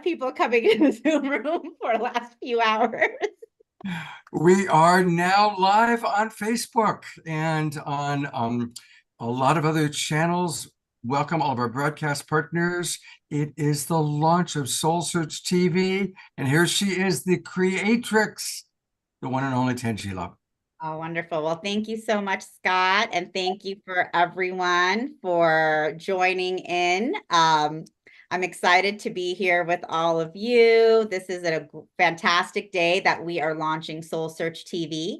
people coming in the Zoom room for the last few hours. We are now live on Facebook and on a lot of other channels. Welcome all of our broadcast partners. It is the launch of SoulSearch TV, and here she is, the creatrix, the one and only Tangela. Oh, wonderful. Well, thank you so much, Scott. And thank you for everyone for joining in. I'm excited to be here with all of you. This is a fantastic day that we are launching SoulSearch TV.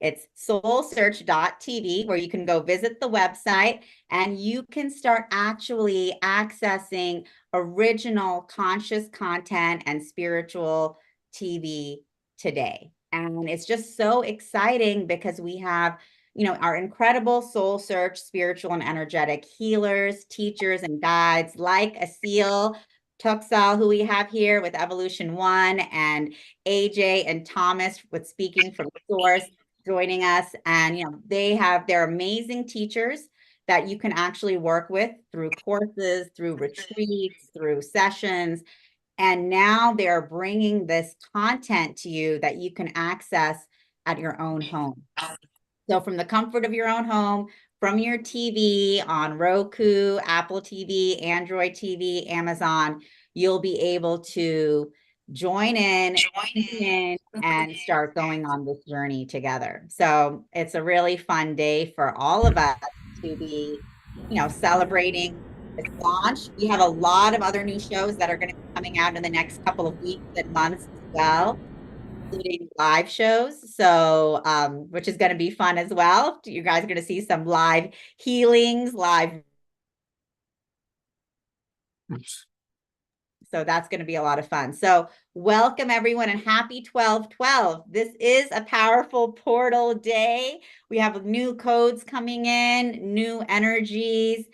It's soulsearch.tv, where you can go visit the website and you can start actually accessing original conscious content and spiritual TV today. And it's just so exciting because we have, our incredible soul search, spiritual and energetic healers, teachers, and guides like Asil Tuksal, who we have here with Evolution One, and AJ and Thomas with Speaking from Source joining us. And, they're amazing teachers that you can actually work with through courses, through retreats, through sessions. And now they're bringing this content to you that you can access at your own home. So from the comfort of your own home, from your TV on Roku, Apple TV, Android TV, Amazon, you'll be able to join in and start going on this journey together. So it's a really fun day for all of us to be, celebrating this launch. We have a lot of other new shows that are going to be coming out in the next couple of weeks and months as well, including live shows. So, which is going to be fun as well. You guys are going to see some live healings, live. So that's going to be a lot of fun. So welcome everyone and happy 12/12. This is a powerful portal day. We have new codes coming in, new energies,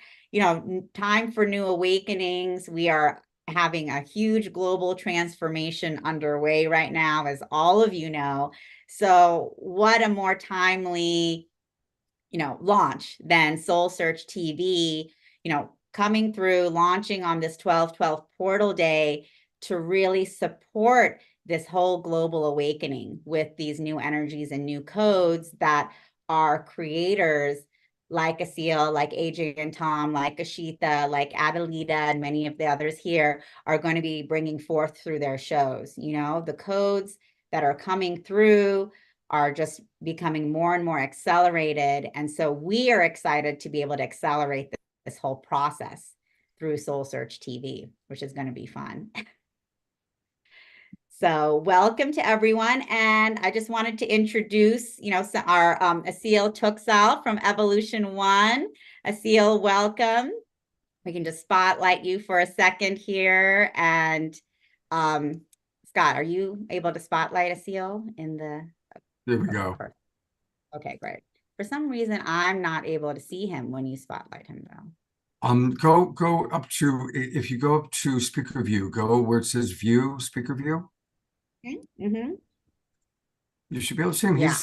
time for new awakenings. We are having a huge global transformation underway right now, as all of you know. So what a more timely, launch than SoulSearch TV, coming through, launching on this 12/12 portal day to really support this whole global awakening with these new energies and new codes that our creators like Asil, like AJ and Tom, like Ashita, like Adelita, and many of the others here are going to be bringing forth through their shows. The codes that are coming through are just becoming more and more accelerated. And so we are excited to be able to accelerate this whole process through SoulSearch TV, which is going to be fun. So welcome to everyone. And I just wanted to introduce, our Asil Tuksal from Evolution One. Asil, welcome. We can just spotlight you for a second here. And Scott, are you able to spotlight Asil in the... There we go. Okay, great. For some reason, I'm not able to see him when you spotlight him, though. Go up to, if you go up to speaker view, go where it says view, speaker view. Mm-hmm. You should be able to see him. Yeah.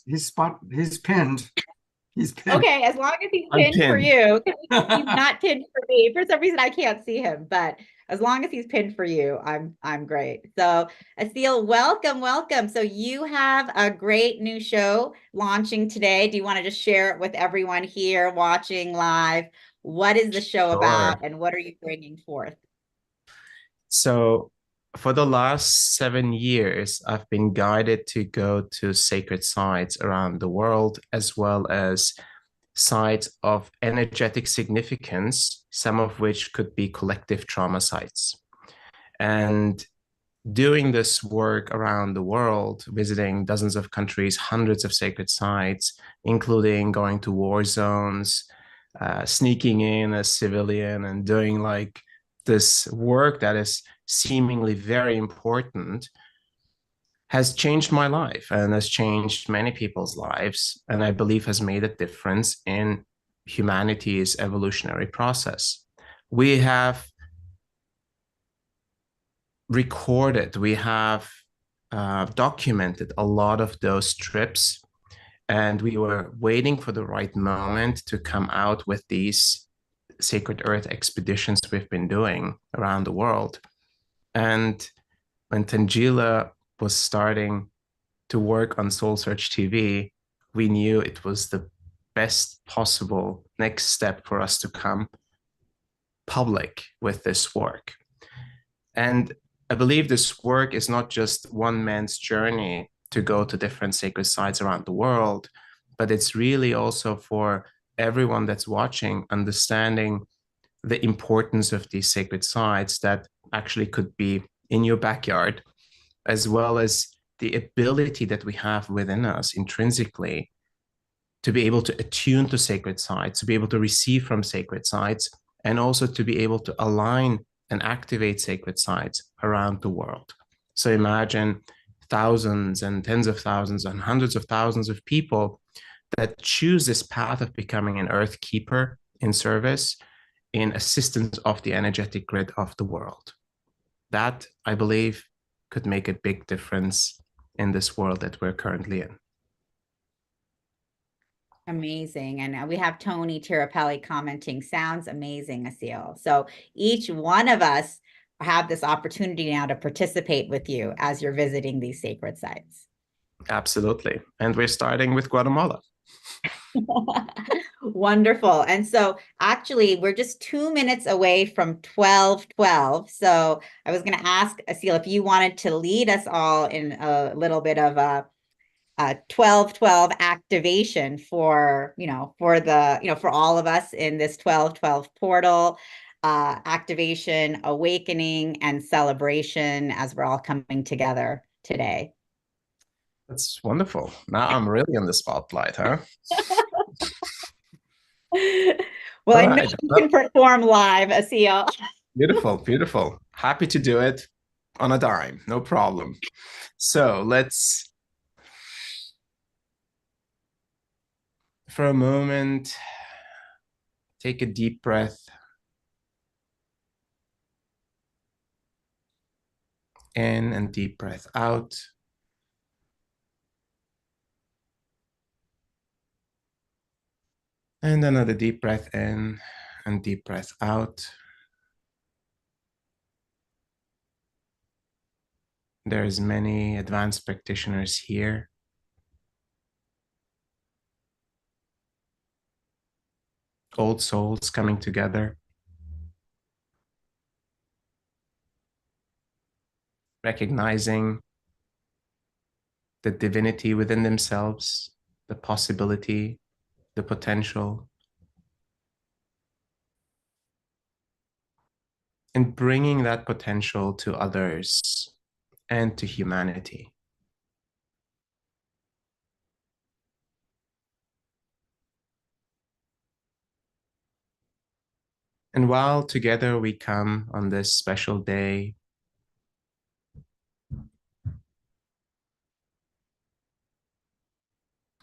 He's pinned. He's pinned. Okay, as long as he's pinned for you. He's not pinned for me. For some reason, I can't see him, but as long as he's pinned for you, I'm great. So Asil, welcome. So you have a great new show launching today. Do you want to just share it with everyone here watching live? What is the show about and what are you bringing forth? So for the last 7 years, I've been guided to go to sacred sites around the world, as well as sites of energetic significance, some of which could be collective trauma sites. And doing this work around the world, visiting dozens of countries, hundreds of sacred sites, including going to war zones, sneaking in as civilian and doing like this work that is seemingly very important, has changed my life and has changed many people's lives, and I believe has made a difference in humanity's evolutionary process. We have recorded, we have documented a lot of those trips, and we were waiting for the right moment to come out with these Sacred Earth expeditions we've been doing around the world. And when Tangela was starting to work on SoulSearch TV, we knew it was the best possible next step for us to come public with this work. And I believe this work is not just one man's journey to go to different sacred sites around the world, but it's really also for everyone that's watching, understanding the importance of these sacred sites that actually could be in your backyard, as well as the ability that we have within us intrinsically to be able to attune to sacred sites, to be able to receive from sacred sites, and also to be able to align and activate sacred sites around the world. So imagine thousands and tens of thousands and hundreds of thousands of people that choose this path of becoming an earth keeper in service, in assistance of the energetic grid of the world. That, I believe, could make a big difference in this world that we're currently in. Amazing. And we have Tony Tirapelli commenting, sounds amazing, Asil. So each one of us have this opportunity now to participate with you as you're visiting these sacred sites. Absolutely. And we're starting with Guatemala. Wonderful. And so actually, we're just 2 minutes away from 12:12. So I was going to ask Asil if you wanted to lead us all in a little bit of a 12:12 activation for, for all of us in this 12:12 portal, activation, awakening, and celebration as we're all coming together today. That's wonderful. Now I'm really in the spotlight, huh? Well, All I know right. you can perform live, Asil. Beautiful, beautiful. Happy to do it on a dime, no problem. So let's, for a moment, take a deep breath in and deep breath out. And another deep breath in and deep breath out. There's many advanced practitioners here. Old souls coming together, recognizing the divinity within themselves, the possibility, the potential, and bringing that potential to others and to humanity. And while together we come on this special day,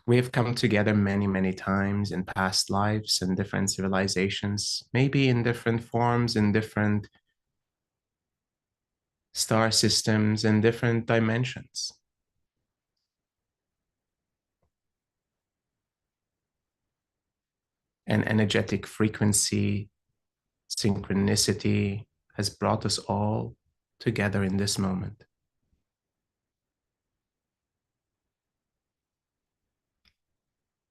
we have come together many, many times in past lives and different civilizations, maybe in different forms, in different star systems, in different dimensions. An energetic frequency, synchronicity has brought us all together in this moment.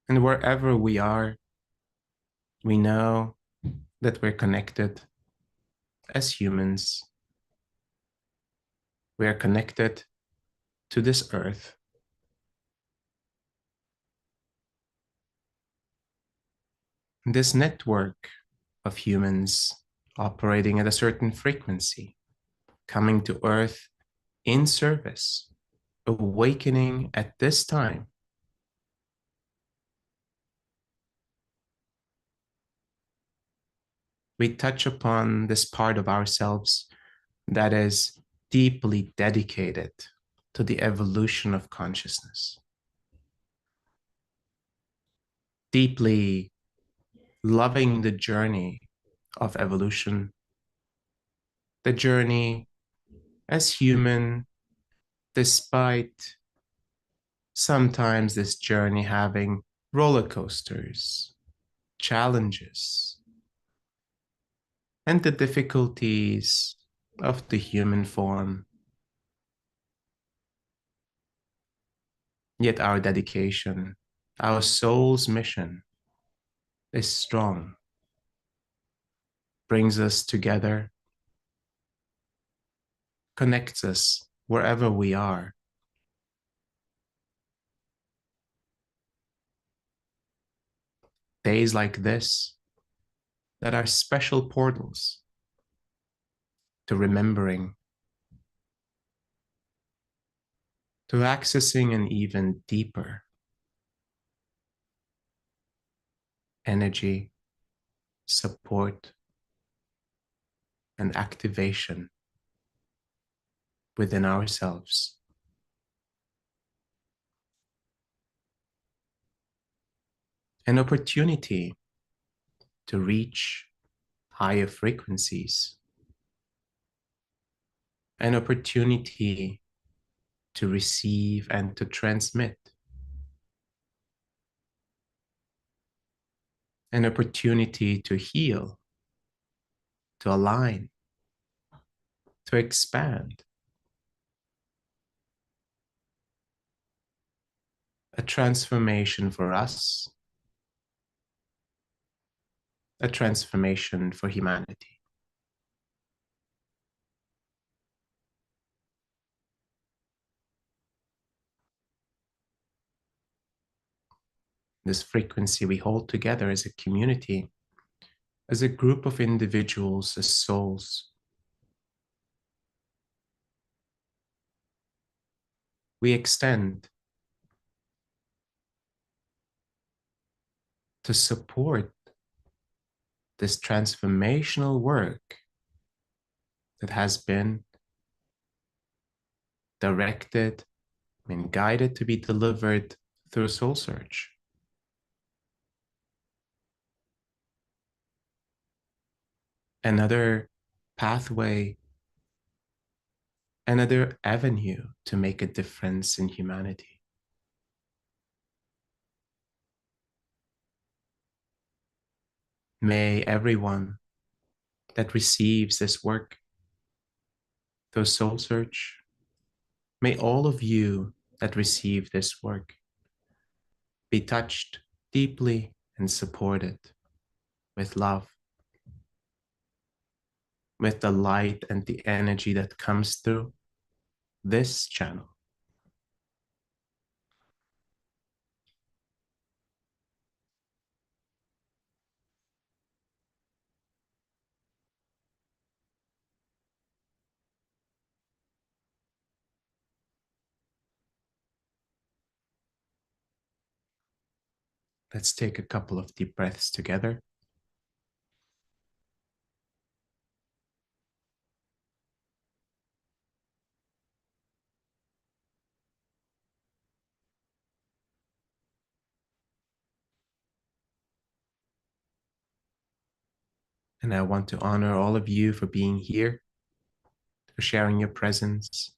And wherever we are, we know that we're connected as humans. We are connected to this earth. This network of humans operating at a certain frequency, coming to earth in service, awakening at this time. We touch upon this part of ourselves that is deeply dedicated to the evolution of consciousness, deeply loving the journey of evolution, the journey as human, despite sometimes this journey having roller coasters, challenges, and the difficulties of the human form. Yet our dedication, our soul's mission is strong, brings us together, connects us wherever we are. Days like this that are special portals to remembering, to accessing an even deeper energy, support, and activation within ourselves. An opportunity to reach higher frequencies, an opportunity to receive and to transmit, an opportunity to heal, to align, to expand, a transformation for us, a transformation for humanity. This frequency we hold together as a community, as a group of individuals, as souls. We extend to support this transformational work that has been directed and guided to be delivered through SoulSearch. Another pathway, another avenue to make a difference in humanity. May everyone that receives this work through SoulSearch, may all of you that receive this work be touched deeply and supported with love, with the light and the energy that comes through this channel. Let's take a couple of deep breaths together. And I want to honor all of you for being here, for sharing your presence,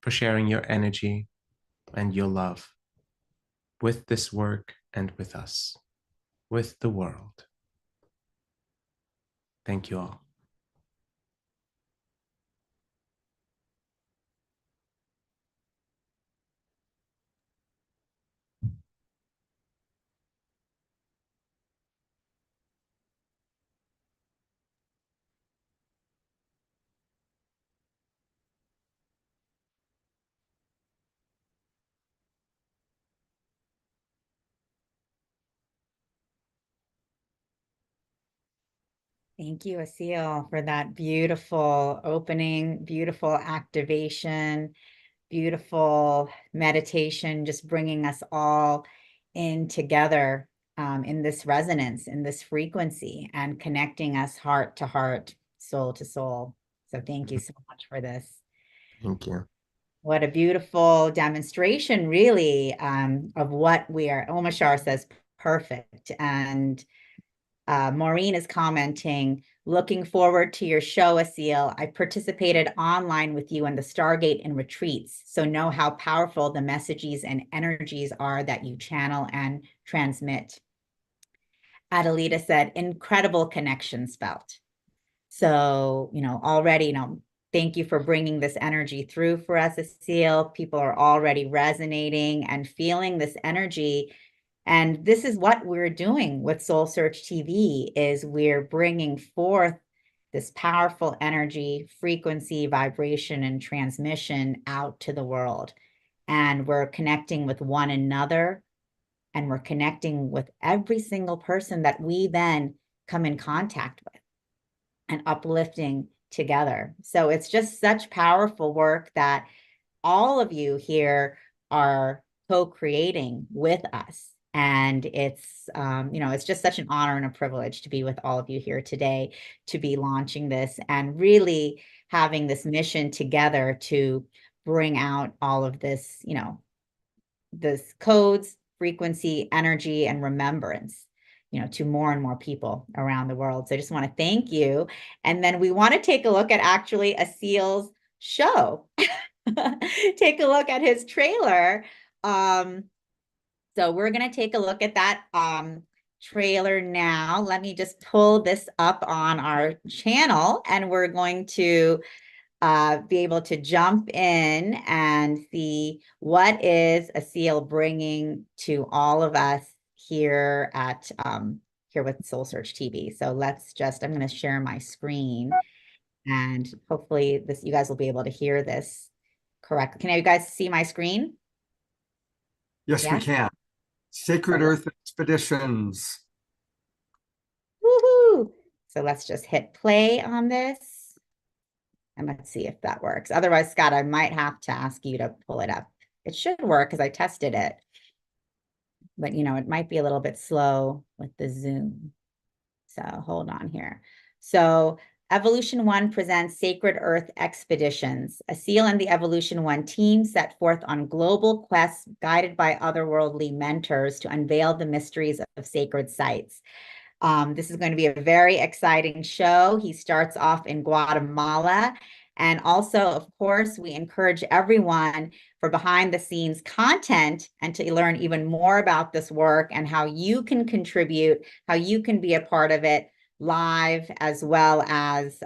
for sharing your energy and your love with this work and with us, with the world. Thank you all. Thank you, Asil, for that beautiful opening, beautiful activation, beautiful meditation, just bringing us all in together in this resonance, in this frequency, and connecting us heart to heart, soul to soul. So thank you so much for this. Thank you. What a beautiful demonstration, really, of what we are. Omashar says perfect. And Maureen is commenting, looking forward to your show, Asil. I participated online with you in the Stargate and retreats, so know how powerful the messages and energies are that you channel and transmit. Adelita said, incredible connections felt. So, already, thank you for bringing this energy through for us, Aseel. People are already resonating and feeling this energy. And this is what we're doing with SoulSearch TV is we're bringing forth this powerful energy, frequency, vibration, and transmission out to the world. And we're connecting with one another, and we're connecting with every single person that we then come in contact with and uplifting together. So it's just such powerful work that all of you here are co-creating with us. And it's just such an honor and a privilege to be with all of you here today, to be launching this and really having this mission together to bring out all of this, this codes, frequency, energy, and remembrance, to more and more people around the world. So I just want to thank you. And then we want to take a look at actually Aseel's show. Take a look at his trailer. So we're going to take a look at that trailer now. Let me just pull this up on our channel, and we're going to be able to jump in and see what is Aseel bringing to all of us here at here with SoulSearch TV. So I'm going to share my screen, and hopefully you guys will be able to hear this correct. Can you guys see my screen? Yes, we can. Sacred Earth Expeditions. Woohoo! So let's just hit play on this. And let's see if that works. Otherwise, Scott, I might have to ask you to pull it up. It should work because I tested it. But, it might be a little bit slow with the Zoom. So hold on here. So Evolution One presents Sacred Earth Expeditions. Aseel and the Evolution One team set forth on global quests guided by otherworldly mentors to unveil the mysteries of sacred sites. This is going to be a very exciting show. He starts off in Guatemala. And also, of course, we encourage everyone for behind the scenes content and to learn even more about this work and how you can contribute, how you can be a part of it live as well as,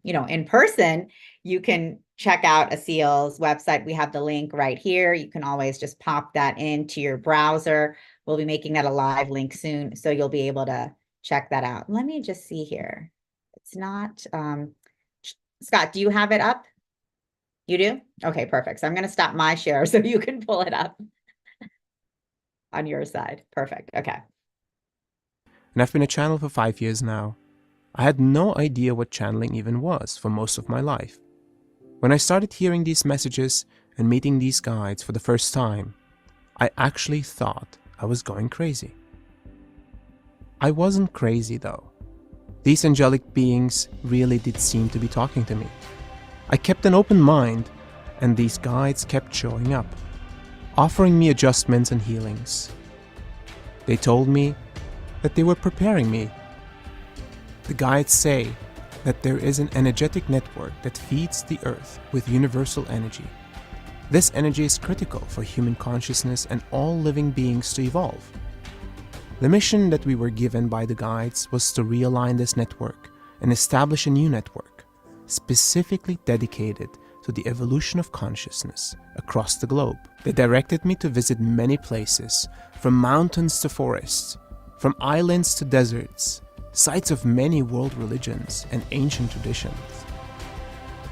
in person. You can check out Aseel's website. We have the link right here. You can always just pop that into your browser. We'll be making that a live link soon, so you'll be able to check that out. Let me just see here. It's not, Scott, do you have it up? You do? Okay, perfect. So I'm going to stop my share so you can pull it up on your side. Perfect. Okay. And I've been a channel for 5 years now. I had no idea what channeling even was for most of my life. When I started hearing these messages and meeting these guides for the first time, I actually thought I was going crazy. I wasn't crazy though. These angelic beings really did seem to be talking to me. I kept an open mind, and these guides kept showing up, offering me adjustments and healings. They told me that they were preparing me. The guides say that there is an energetic network that feeds the earth with universal energy. This energy is critical for human consciousness and all living beings to evolve. The mission that we were given by the guides was to realign this network and establish a new network, specifically dedicated to the evolution of consciousness across the globe. They directed me to visit many places, from mountains to forests, from islands to deserts, sites of many world religions and ancient traditions.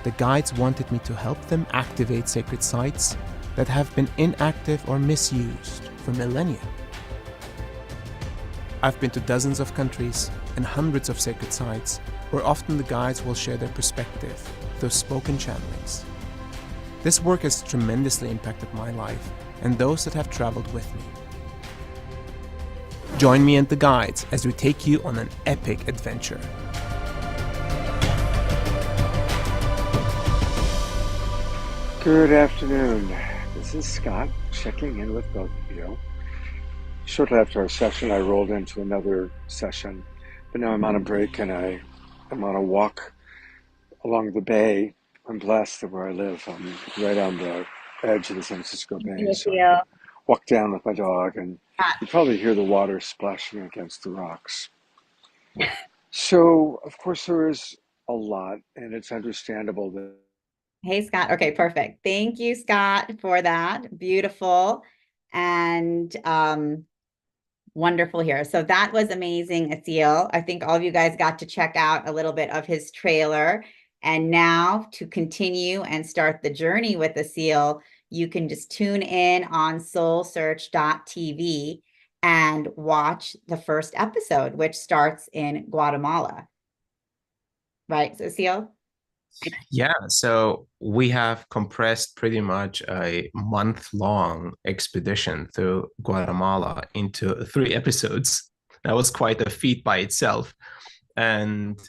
The guides wanted me to help them activate sacred sites that have been inactive or misused for millennia. I've been to dozens of countries and hundreds of sacred sites where often the guides will share their perspective through spoken channelings. This work has tremendously impacted my life and those that have traveled with me. Join me and the guides as we take you on an epic adventure. Good afternoon. This is Scott checking in with both of you. Shortly after our session, I rolled into another session, but now I'm on a break and I am on a walk along the bay. I'm blessed that where I live, I'm right on the edge of the San Francisco Bay. So I walk down with my dog and you probably hear the water splashing against the rocks. So, of course, there is a lot, and it's understandable that. Hey, Scott. Okay, perfect. Thank you, Scott, for that. Beautiful and wonderful here. So that was amazing, Asil. I think all of you guys got to check out a little bit of his trailer. And now to continue and start the journey with Asil, you can just tune in on SoulSearch.tv and watch the first episode, which starts in Guatemala. Right, Asil? Yeah, so we have compressed pretty much a month-long expedition through Guatemala into 3 episodes. That was quite a feat by itself. And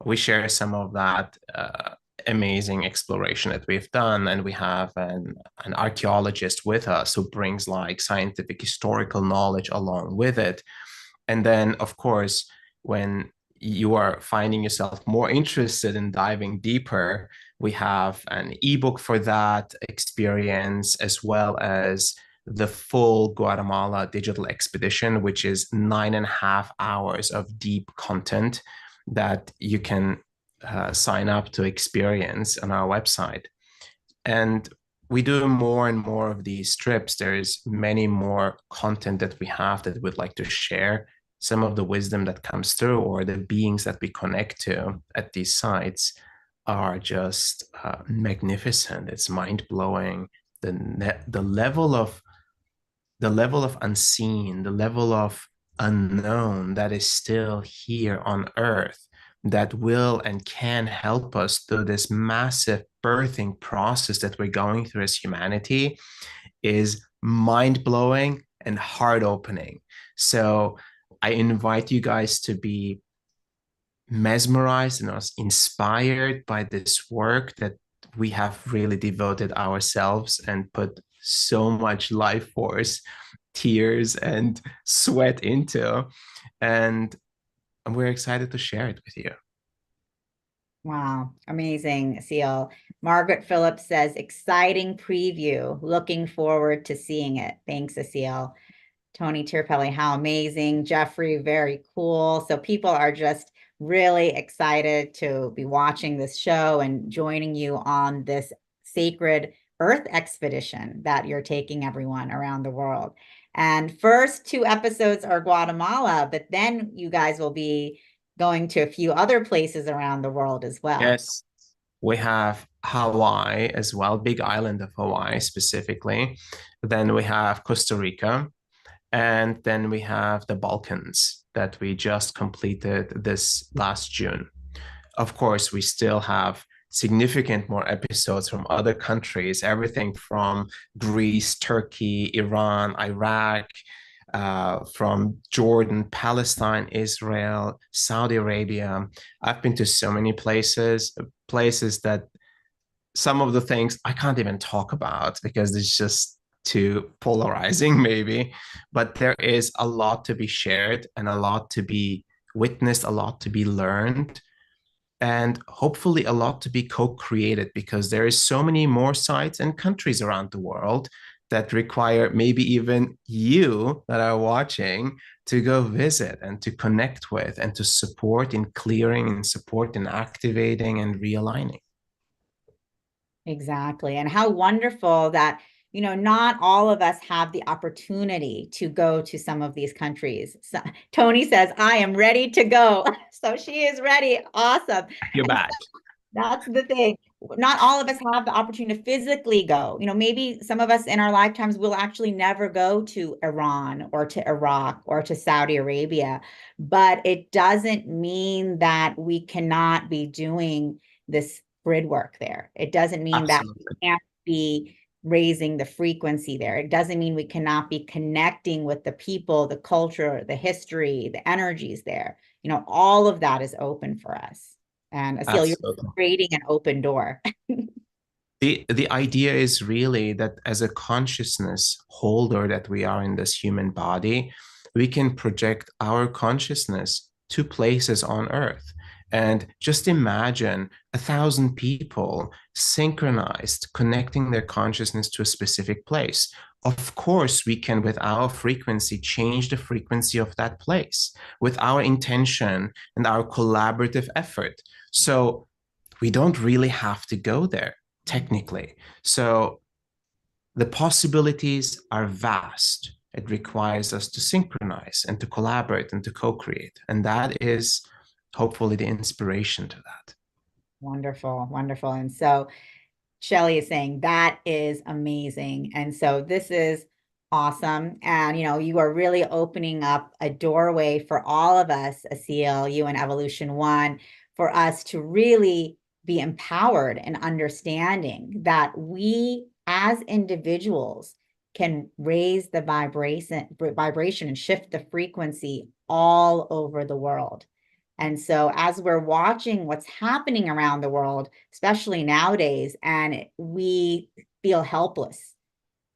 we share some of that amazing exploration that we've done. And we have an archaeologist with us who brings like scientific historical knowledge along with it. And then, of course, when you are finding yourself more interested in diving deeper, we have an ebook for that experience, as well as the full Guatemala digital expedition, which is 9.5 hours of deep content that you can sign up to experience on our website. And we do more and more of these trips. There's many more content that we have that we'd like to share. Some of the wisdom that comes through, or the beings that we connect to at these sites, are just magnificent. It's mind-blowing. The level of unseen, the level of unknown that is still here on Earth, that will and can help us through this massive birthing process that we're going through as humanity, is mind-blowing and heart-opening. So I invite you guys to be mesmerized and inspired by this work that we have really devoted ourselves and put so much life force, tears, and sweat into. And we're excited to share it with you. Wow, amazing, Seal. Margaret Phillips says, exciting preview. Looking forward to seeing it. Thanks, Asil. Tony Tierpelli, how amazing. Jeffrey, very cool. So people are just really excited to be watching this show and joining you on this sacred Earth expedition that you're taking everyone around the world. And first 2 episodes are Guatemala, but then you guys will be going to a few other places around the world as well. Yes, we have Hawaii as well, big island of Hawaii specifically. Then we have Costa Rica, and then we have the Balkans that we just completed this last June. Of course, we still have significant more episodes from other countries, everything from Greece, Turkey, Iran, Iraq, from Jordan, Palestine, Israel, Saudi Arabia. I've been to so many places that some of the things I can't even talk about because it's just too polarizing, maybe. But there is a lot to be shared and a lot to be witnessed, a lot to be learned, and hopefully a lot to be co-created, because there is so many more sites and countries around the world that require maybe even you that are watching to go visit and to connect with and to support in clearing and support in activating and realigning. Exactly. And how wonderful that, not all of us have the opportunity to go to some of these countries. So, Tony says, I am ready to go. So she is ready. Awesome. You're back. That's the thing. Not all of us have the opportunity to physically go. Maybe some of us in our lifetimes will actually never go to Iran or to Iraq or to Saudi Arabia, but it doesn't mean that we cannot be doing this grid work there. It doesn't mean Absolutely. that we can't be raising the frequency there. It doesn't mean we cannot be connecting with the people, the culture, the history, the energies there. All of that is open for us. And Asil, you're creating an open door. The idea is really that as a consciousness holder that we are in this human body, we can project our consciousness to places on Earth. And just imagine 1,000 people synchronized, connecting their consciousness to a specific place. Of course, we can, with our frequency, change the frequency of that place with our intention and our collaborative effort. So we don't really have to go there technically. So the possibilities are vast. It requires us to synchronize and to collaborate and to co-create. And that is hopefully the inspiration to that. Wonderful, wonderful. And so Shelley is saying that is amazing. And so this is awesome. And, you are really opening up a doorway for all of us, Asil, you and Evolution One, for us to really be empowered and understanding that we as individuals can raise the vibration and shift the frequency all over the world. And so as we're watching what's happening around the world, especially nowadays, and we feel helpless,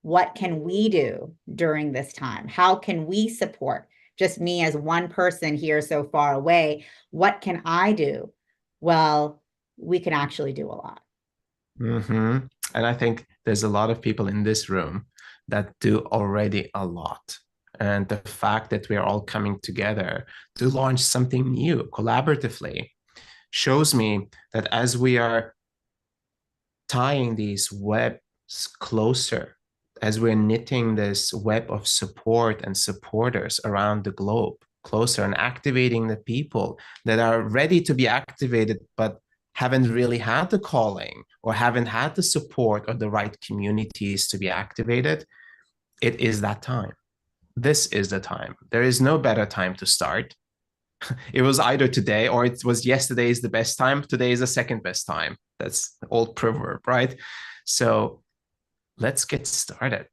what can we do during this time? How can we support? Just me as one person here so far away, what can I do? Well, we can actually do a lot. Mm-hmm. And I think there's a lot of people in this room that do already a lot. And the fact that we're all coming together to launch something new collaboratively shows me that as we are tying these webs closer, as we're knitting this web of support and supporters around the globe closer and activating the people that are ready to be activated, but haven't really had the calling or haven't had the support or the right communities to be activated, it is that time. This is the time. There is no better time to start. It was either today or it was yesterday is the best time. Today is the second best time. That's the old proverb, right? So let's get started.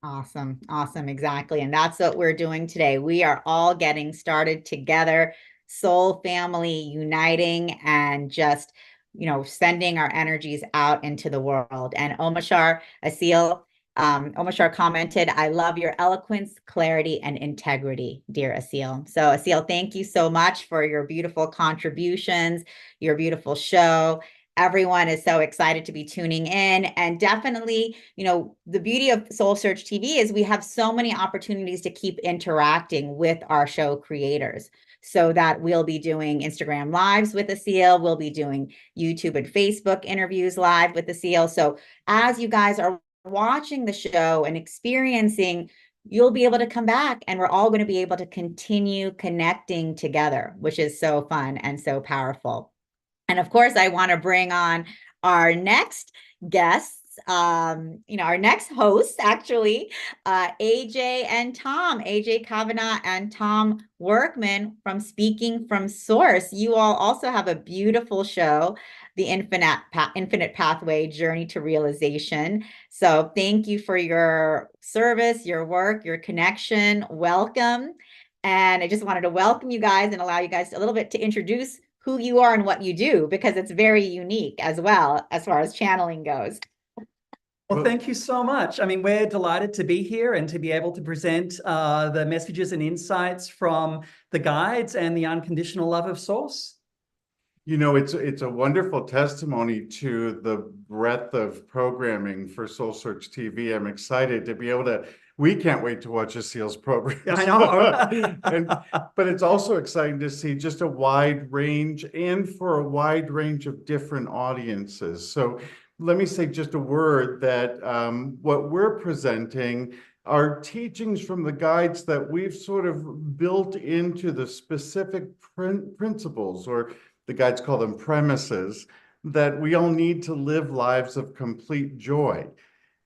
Awesome. Awesome. Exactly. And that's what we're doing today. We are all getting started together, soul family uniting and just, sending our energies out into the world. And Omashar Asil, Omashar commented, I love your eloquence, clarity, and integrity, dear Asil. So Asil, thank you so much for your beautiful contributions, your beautiful show. Everyone is so excited to be tuning in. And definitely, the beauty of SoulSearch TV is we have so many opportunities to keep interacting with our show creators, so that we'll be doing Instagram lives with Asil. We'll be doing YouTube and Facebook interviews live with Asil. So as you guys are watching the show and experiencing, you'll be able to come back and we're all going to be able to continue connecting together, which is so fun and so powerful. And of course, I want to bring on our next guests, our next hosts, actually, AJ and Tom, AJ Kavanagh and Tom Workman from Speaking from Source. You all also have a beautiful show, The Infinite Pathway Journey to Realization. So thank you for your service, your work, your connection. Welcome. And I just wanted to welcome you guys and allow you guys a little bit to introduce who you are and what you do, because it's very unique as well as far as channeling goes. Well, thank you so much. I mean, we're delighted to be here and to be able to present the messages and insights from the guides and the unconditional love of Source. It's a wonderful testimony to the breadth of programming for SoulSearch TV. I'm excited to be able to. We can't wait to watch Asil's program. I know. But it's also exciting to see just a wide range and for a wide range of different audiences. So let me say just a word that what we're presenting are teachings from the guides that we've sort of built into the specific principles, or the guides call them premises, that we all need to live lives of complete joy.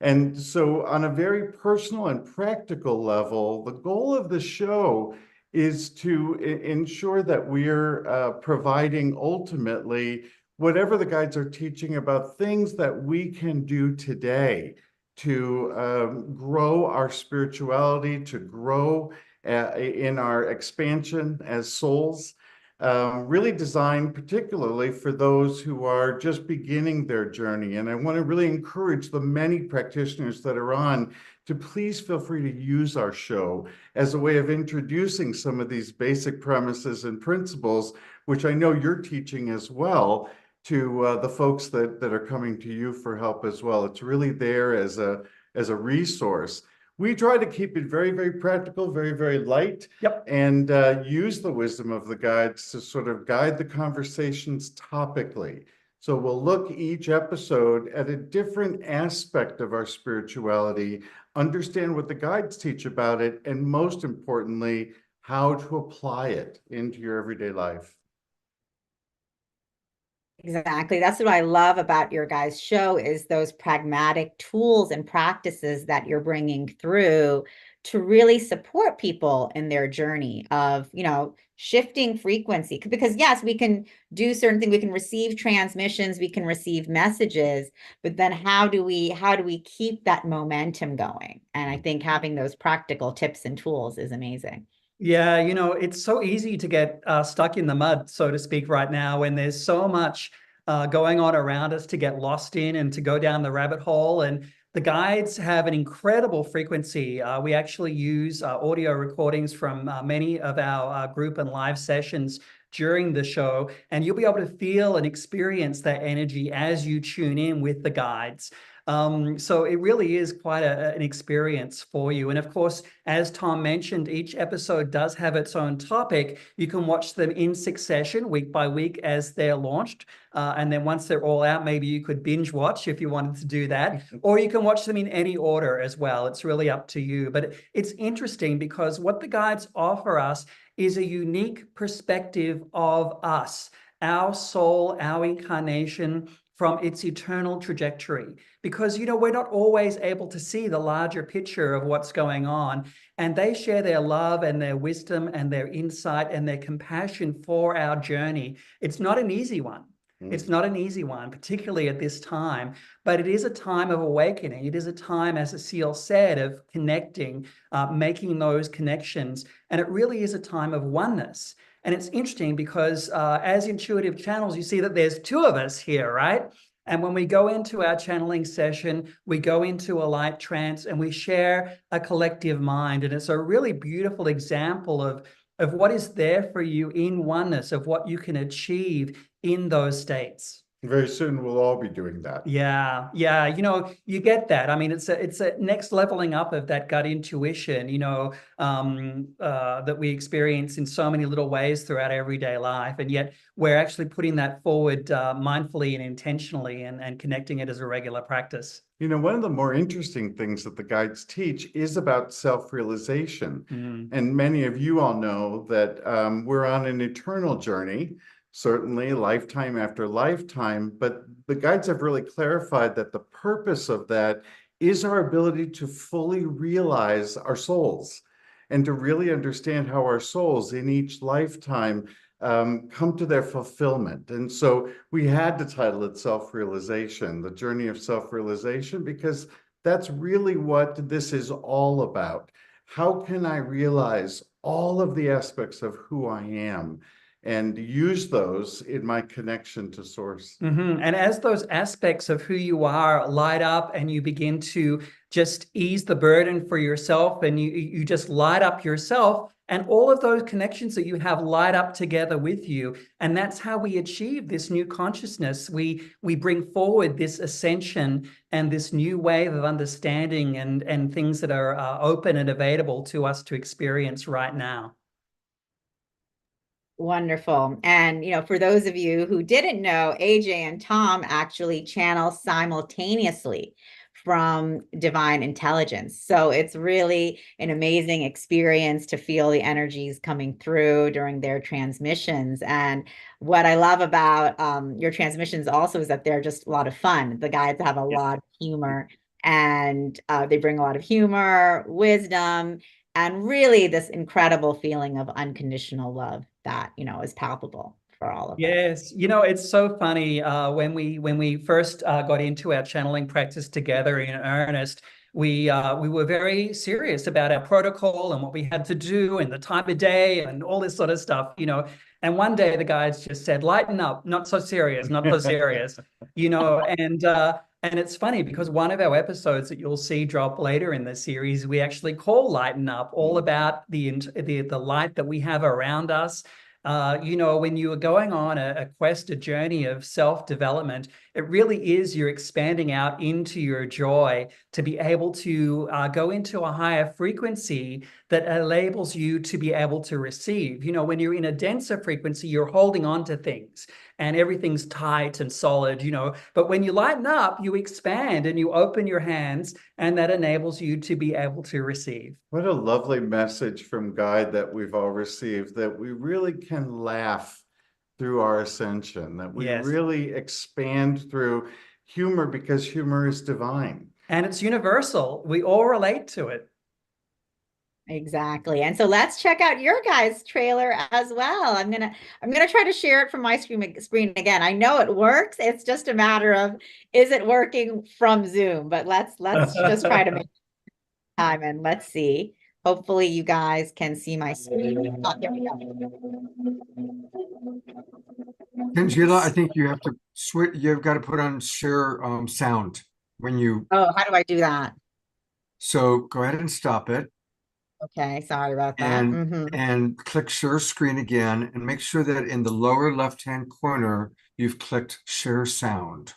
And so on a very personal and practical level, the goal of the show is to ensure that we're providing ultimately whatever the guides are teaching about things that we can do today to grow our spirituality, to grow in our expansion as souls. Really designed particularly for those who are just beginning their journey. And I want to really encourage the many practitioners that are on to please feel free to use our show as a way of introducing some of these basic premises and principles, which I know you're teaching as well, to the folks that are coming to you for help as well. It's really there as a resource. We try to keep it very, very practical, very, very light, Yep. and use the wisdom of the guides to sort of guide the conversations topically. So we'll look each episode at a different aspect of our spirituality, understand what the guides teach about it, and most importantly, how to apply it into your everyday life. Exactly. That's what I love about your guys' show is those pragmatic tools and practices that you're bringing through to really support people in their journey of, shifting frequency. Because yes, we can do certain things, we can receive transmissions, we can receive messages, but then how do we keep that momentum going? And I think having those practical tips and tools is amazing. Yeah, it's so easy to get stuck in the mud, so to speak, right now, when there's so much going on around us to get lost in and to go down the rabbit hole. And the guides have an incredible frequency. We actually use audio recordings from many of our group and live sessions during the show, and you'll be able to feel and experience that energy as you tune in with the guides. So it really is quite an experience for you. And of course, as Tom mentioned, each episode does have its own topic. You can watch them in succession, week by week, as they're launched. And then once they're all out, maybe you could binge watch if you wanted to do that, or you can watch them in any order as well. It's really up to you. But it's interesting because what the guides offer us is a unique perspective of us, our soul, our incarnation, from its eternal trajectory. Because, we're not always able to see the larger picture of what's going on. And they share their love and their wisdom and their insight and their compassion for our journey. It's not an easy one. It's not an easy one, particularly at this time, but it is a time of awakening. It is a time, as Cecile said, of connecting, making those connections. And it really is a time of oneness. And it's interesting because as intuitive channels, you see that there's two of us here, right? And when we go into our channeling session, we go into a light trance and we share a collective mind. And it's a really beautiful example of what is there for you in oneness, of what you can achieve in those states. Very soon we'll all be doing that. Yeah. You get that. I mean, it's a next leveling up of that gut intuition, that we experience in so many little ways throughout everyday life. And yet we're actually putting that forward mindfully and intentionally and connecting it as a regular practice. One of the more interesting things that the guides teach is about self-realization. And many of you all know that we're on an eternal journey, certainly lifetime after lifetime, but the guides have really clarified that the purpose of that is our ability to fully realize our souls and to really understand how our souls in each lifetime come to their fulfillment. And so we had to title it Self-Realization, the journey of self-realization, because that's really what this is all about. How can I realize all of the aspects of who I am and use those in my connection to source? And as those aspects of who you are light up and you begin to just ease the burden for yourself and you just light up yourself, and all of those connections that you have light up together with you. And that's how we achieve this new consciousness. We bring forward this ascension and this new wave of understanding and things that are open and available to us to experience right now. Wonderful. And, for those of you who didn't know, AJ and Tom actually channel simultaneously from divine intelligence. So it's really an amazing experience to feel the energies coming through during their transmissions. And what I love about your transmissions also is that they're just a lot of fun. The guides have a lot of humor and they bring a lot of humor, wisdom, and really this incredible feeling of unconditional love that, is palpable for all of us. Yes, it's so funny when we first got into our channeling practice together in earnest, we were very serious about our protocol and what we had to do and the time of day and all this sort of stuff, And one day the guides just said, "Lighten up, not so serious, not so serious," And it's funny because one of our episodes that you'll see drop later in the series, we actually call Lighten Up, all about the light that we have around us. When you are going on a quest, a journey of self-development, It really is you're expanding out into your joy to be able to go into a higher frequency that enables you to be able to receive. When you're in a denser frequency, you're holding on to things and everything's tight and solid, but when you lighten up, you expand and you open your hands, and that enables you to be able to receive. What a lovely message from Guide that we've all received, that we really can laugh through our ascension, that we Yes. really expand through humor, because humor is divine. And it's universal. We all relate to it. Exactly. And so let's check out your guys' trailer as well. I'm gonna try to share it from my screen again. I know it works. It's just a matter of, is it working from Zoom? But let's just try to make time, and let's see. Hopefully you guys can see my screen. Oh, here we go. Angela, I think you have to switch. You've got to put on share sound when you. Oh, how do I do that? So go ahead and stop it. Okay, sorry about that. And click share screen again, and make sure that in the lower left-hand corner, you've clicked share sound.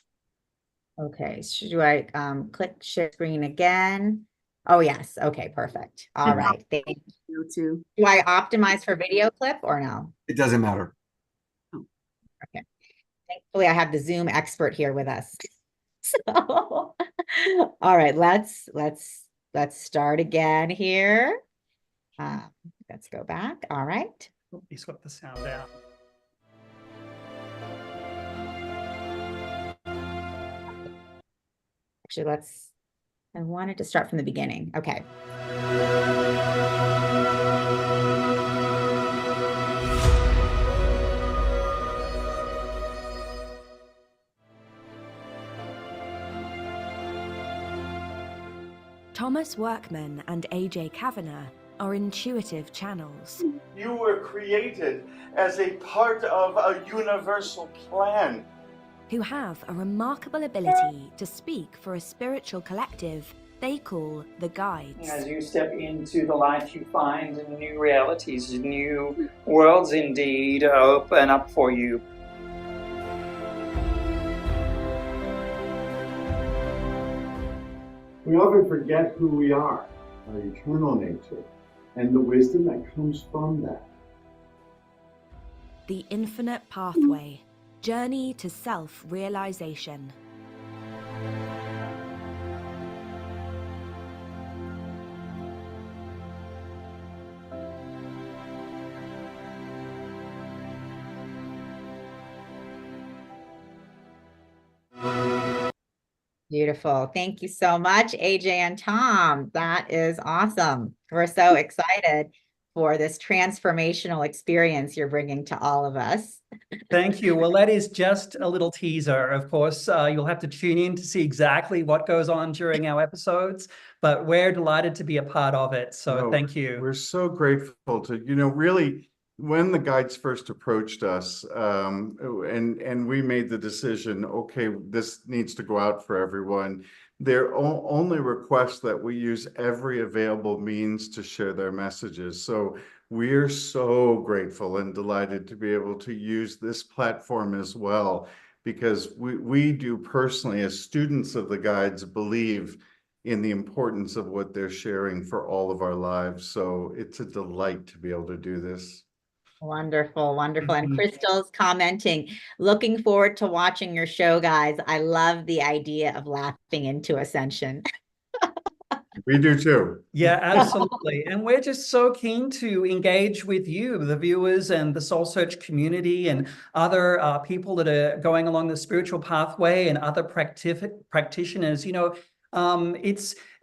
Okay, do I click share screen again? Oh, yes. Okay, perfect. All right. Thank you. Do I optimize for video clip or no? It doesn't matter. Okay. Thankfully, I have the Zoom expert here with us. So, all right, let's start again here. Let's go back. All right. You swept the sound out. Actually, I wanted to start from the beginning. Okay. Thomas Workman and AJ Kavanagh are intuitive channels. You were created as a part of a universal plan. Who have a remarkable ability to speak for a spiritual collective they call the Guides. As you step into the light, you find new realities, new worlds indeed open up for you. We often forget who we are, our eternal nature, and the wisdom that comes from that. The Infinite Pathway, Journey to Self-Realization. Beautiful. Thank you so much, AJ and Tom. That is awesome. We're so excited for this transformational experience you're bringing to all of us. Thank you. Well, that is just a little teaser. Of course, you'll have to tune in to see exactly what goes on during our episodes, but we're delighted to be a part of it. So thank you. We're so grateful to, really, when the Guides first approached us, and we made the decision, okay, this needs to go out for everyone. Their only request that we use every available means to share their messages. So we're so grateful and delighted to be able to use this platform as well, because we do personally, as students of the Guides, believe in the importance of what they're sharing for all of our lives. So it's a delight to be able to do this. Wonderful, wonderful. And Crystal's commenting, looking forward to watching your show, guys. I love the idea of laughing into ascension. We do too. Yeah, absolutely. And we're just so keen to engage with you, the viewers, and the Soul Search community, and other people that are going along the spiritual pathway, and other practitioners.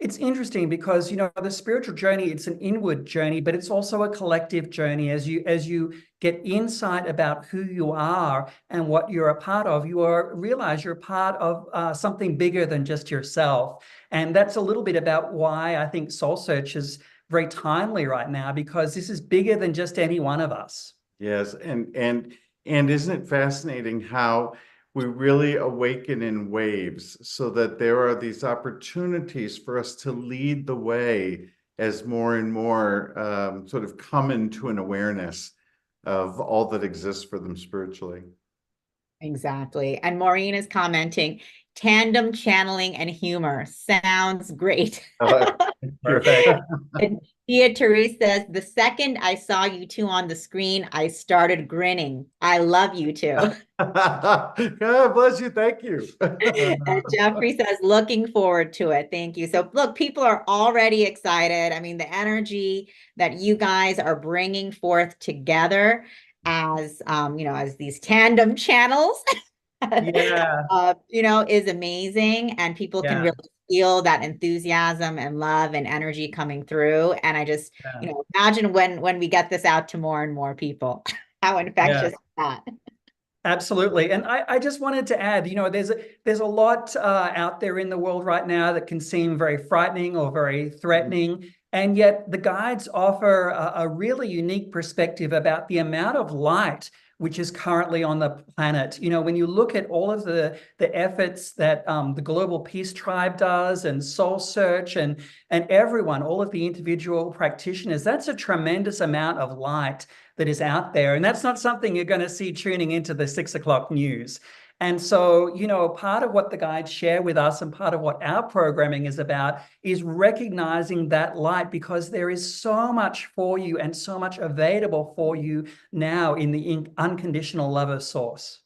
It's interesting because the spiritual journey, it's an inward journey, but it's also a collective journey. As you get insight about who you are and what you're a part of, realize you're part of something bigger than just yourself. And that's a little bit about why I think Soul Search is very timely right now, because this is bigger than just any one of us. Yes, and isn't it fascinating how we really awaken in waves, so that there are these opportunities for us to lead the way as more and more sort of come into an awareness of all that exists for them spiritually. Exactly. And Maureen is commenting, tandem channeling and humor sounds great. Perfect. And Tia Therese says, the second I saw you two on the screen, I started grinning. I love you two. God bless you. Thank you. And Jeffrey says, looking forward to it. Thank you. So look, people are already excited. I mean, the energy that you guys are bringing forth together as, as these tandem channels, Yeah, is amazing. And people can yeah, really feel that enthusiasm and love and energy coming through. And I just, yeah, imagine when we get this out to more and more people, how yeah. infectious is that? Absolutely. And I just wanted to add, there's a lot out there in the world right now that can seem very frightening or very threatening. And yet the guides offer a really unique perspective about the amount of light which is currently on the planet. When you look at all of the efforts that the Global Peace Tribe does and SoulSearch and everyone, all of the individual practitioners, that's a tremendous amount of light that is out there. And that's not something you're going to see tuning into the 6 o'clock news. And so, part of what the guides share with us and part of what our programming is about is recognizing that light, because there is so much for you and so much available for you now in the unconditional love of Source.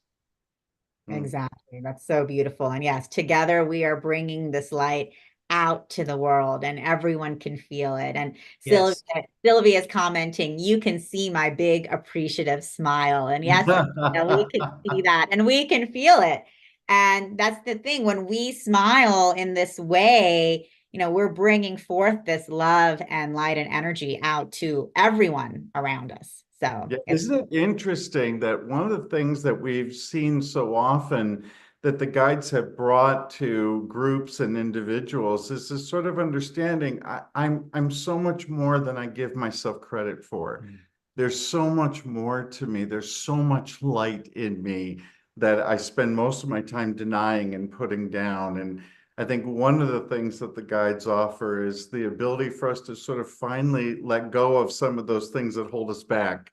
Exactly. That's so beautiful. And yes, together we are bringing this light out to the world and everyone can feel it. And Yes. Sylvia is commenting, you can see my big appreciative smile. And yes, we can see that and we can feel it. And that's the thing. When we smile in this way, we're bringing forth this love and light and energy out to everyone around us. So Yeah, isn't it interesting that one of the things that we've seen so often that the guides have brought to groups and individuals is this sort of understanding, I'm so much more than I give myself credit for. There's so much more to me. There's so much light in me that I spend most of my time denying and putting down. And I think one of the things that the guides offer is the ability for us to sort of finally let go of some of those things that hold us back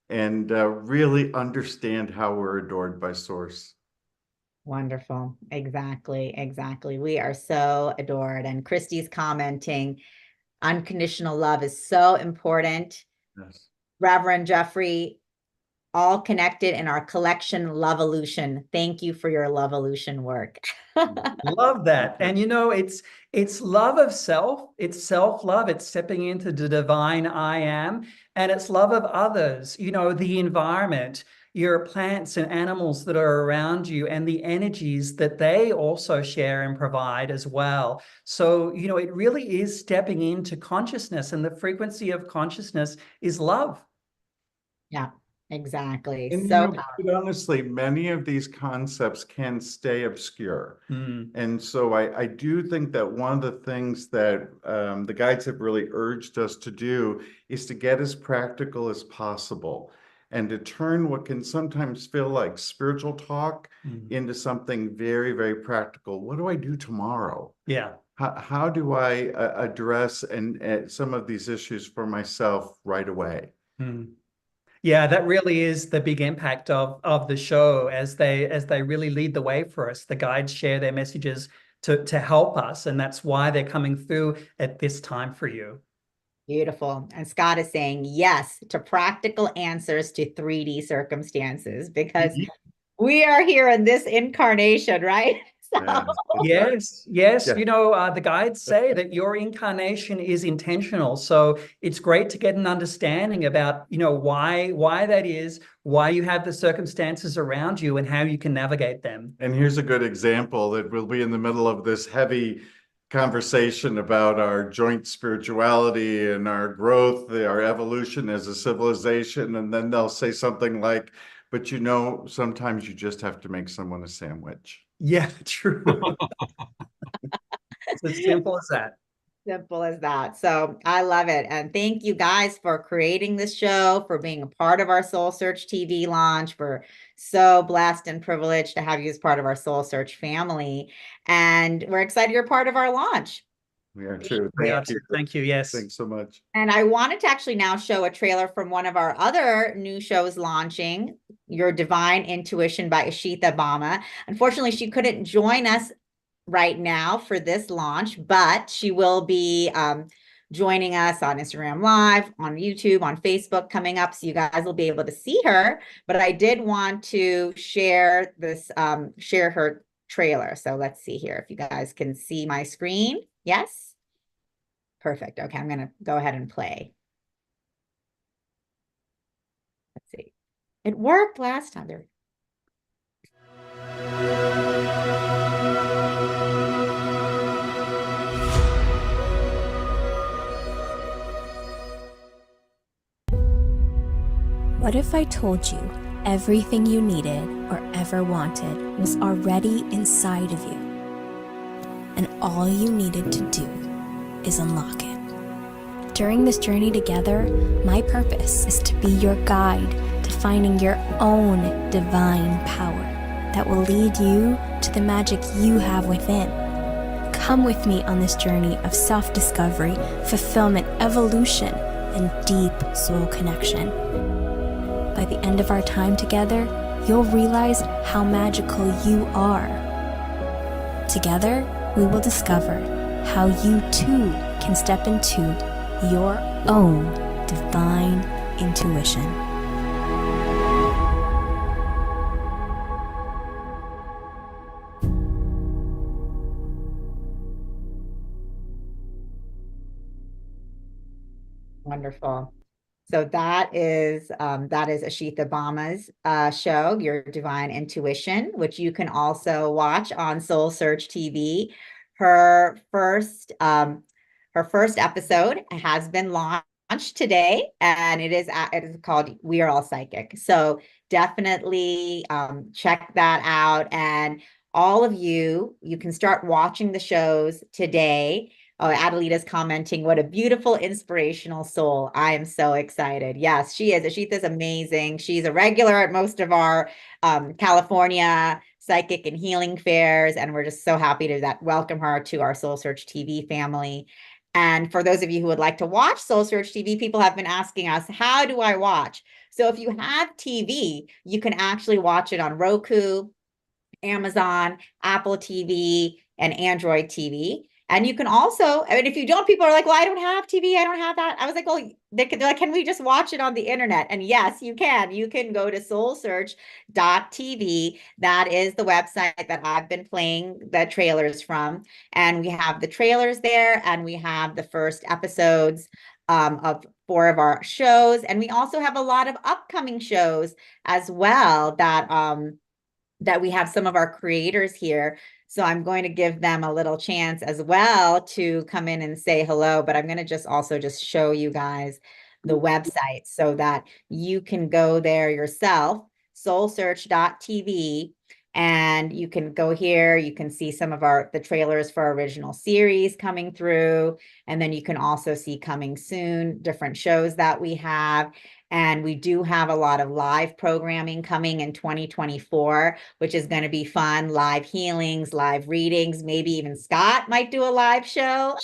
and really understand how we're adored by Source. Wonderful. Exactly. Exactly. We are so adored. And Christy's commenting, unconditional love is so important. Yes. Reverend Jeffrey, all connected in our collection Loveolution. Thank you for your Loveolution work. Love that. And it's love of self, it's self-love, it's stepping into the divine I am, and it's love of others, the environment, your plants and animals that are around you, and the energies that they also share and provide as well. So, it really is stepping into consciousness, and the frequency of consciousness is love. Yeah, exactly. And So quite honestly, many of these concepts can stay obscure. And so I do think that one of the things that the guides have really urged us to do is to get as practical as possible and to turn what can sometimes feel like spiritual talk into something very, very practical. What do I do tomorrow? Yeah. How do I address some of these issues for myself right away? Yeah, that really is the big impact of the show as they really lead the way for us. The guides share their messages to help us, and that's why they're coming through at this time for you. beautiful. And Scott is saying yes to practical answers to 3D circumstances because we are here in this incarnation, right? So Yes. Yeah. The guides say that your incarnation is intentional. So it's great to get an understanding about, why that is, why you have the circumstances around you and how you can navigate them. And here's a good example that we'll be in the middle of this heavy conversation about our joint spirituality and our growth, our evolution as a civilization. And then they'll say something like, but sometimes you just have to make someone a sandwich. Yeah, true. It's as simple as that. simple as that. So I love it. And thank you guys for creating this show, for being a part of our SoulSearchTV launch. We're so blessed and privileged to have you as part of our SoulSearch family. And we're excited you're part of our launch. Yeah, too. We are Thank too. you. Thank you. Yes. Thanks so much. And I wanted to actually now show a trailer from one of our other new shows launching, Your Divine Intuition by Ashita Bama. Unfortunately, she couldn't join us right now for this launch, but she will be joining us on Instagram Live, on YouTube, on Facebook coming up. So you guys will be able to see her. But I did want to share this, share her trailer. So let's see here if you guys can see my screen. Yes? Perfect. Okay, I'm going to go ahead and play. Let's see. It worked last time. There. What if I told you everything you needed or ever wanted was already inside of you, and all you needed to do is unlock it? During this journey together, my purpose is to be your guide to finding your own divine power that will lead you to the magic you have within. Come with me on this journey of self-discovery, fulfillment, evolution, and deep soul connection. By the end of our time together, you'll realize how magical you are. Together, we will discover how you too can step into your own divine intuition. Wonderful. So that is Ashita Bama's show, Your Divine Intuition, which you can also watch on SoulSearchTV. Her first episode has been launched today, and it is called We Are All Psychic. So definitely check that out. And all of you can start watching the shows today. Oh, Adelita's commenting, what a beautiful, inspirational soul. I am so excited. Yes, she is. Ashita's amazing. She's a regular at most of our California psychic and healing fairs, and we're just so happy to welcome her to our SoulSearchTV family. And for those of you who would like to watch SoulSearchTV, people have been asking us, how do I watch? So if you have TV, you can actually watch it on Roku, Amazon, Apple TV, and Android TV. And you can also, I mean, if you don't, people are like, well, I don't have TV. I don't have that. I was like, well, they're like, can we just watch it on the internet? And yes, you can. You can go to SoulSearch.tv. That is the website that I've been playing the trailers from. And we have the trailers there, and we have the first episodes of 4 of our shows. And we also have a lot of upcoming shows as well that we have some of our creators here. So I'm going to give them a little chance as well to come in and say hello, but I'm going to just show you guys the website so that you can go there yourself, soulsearch.tv, and you can go here. You can see some of the trailers for our original series coming through. And then you can also see coming soon, different shows that we have. And we do have a lot of live programming coming in 2024, which is going to be fun. Live healings, live readings, maybe even Scott might do a live show.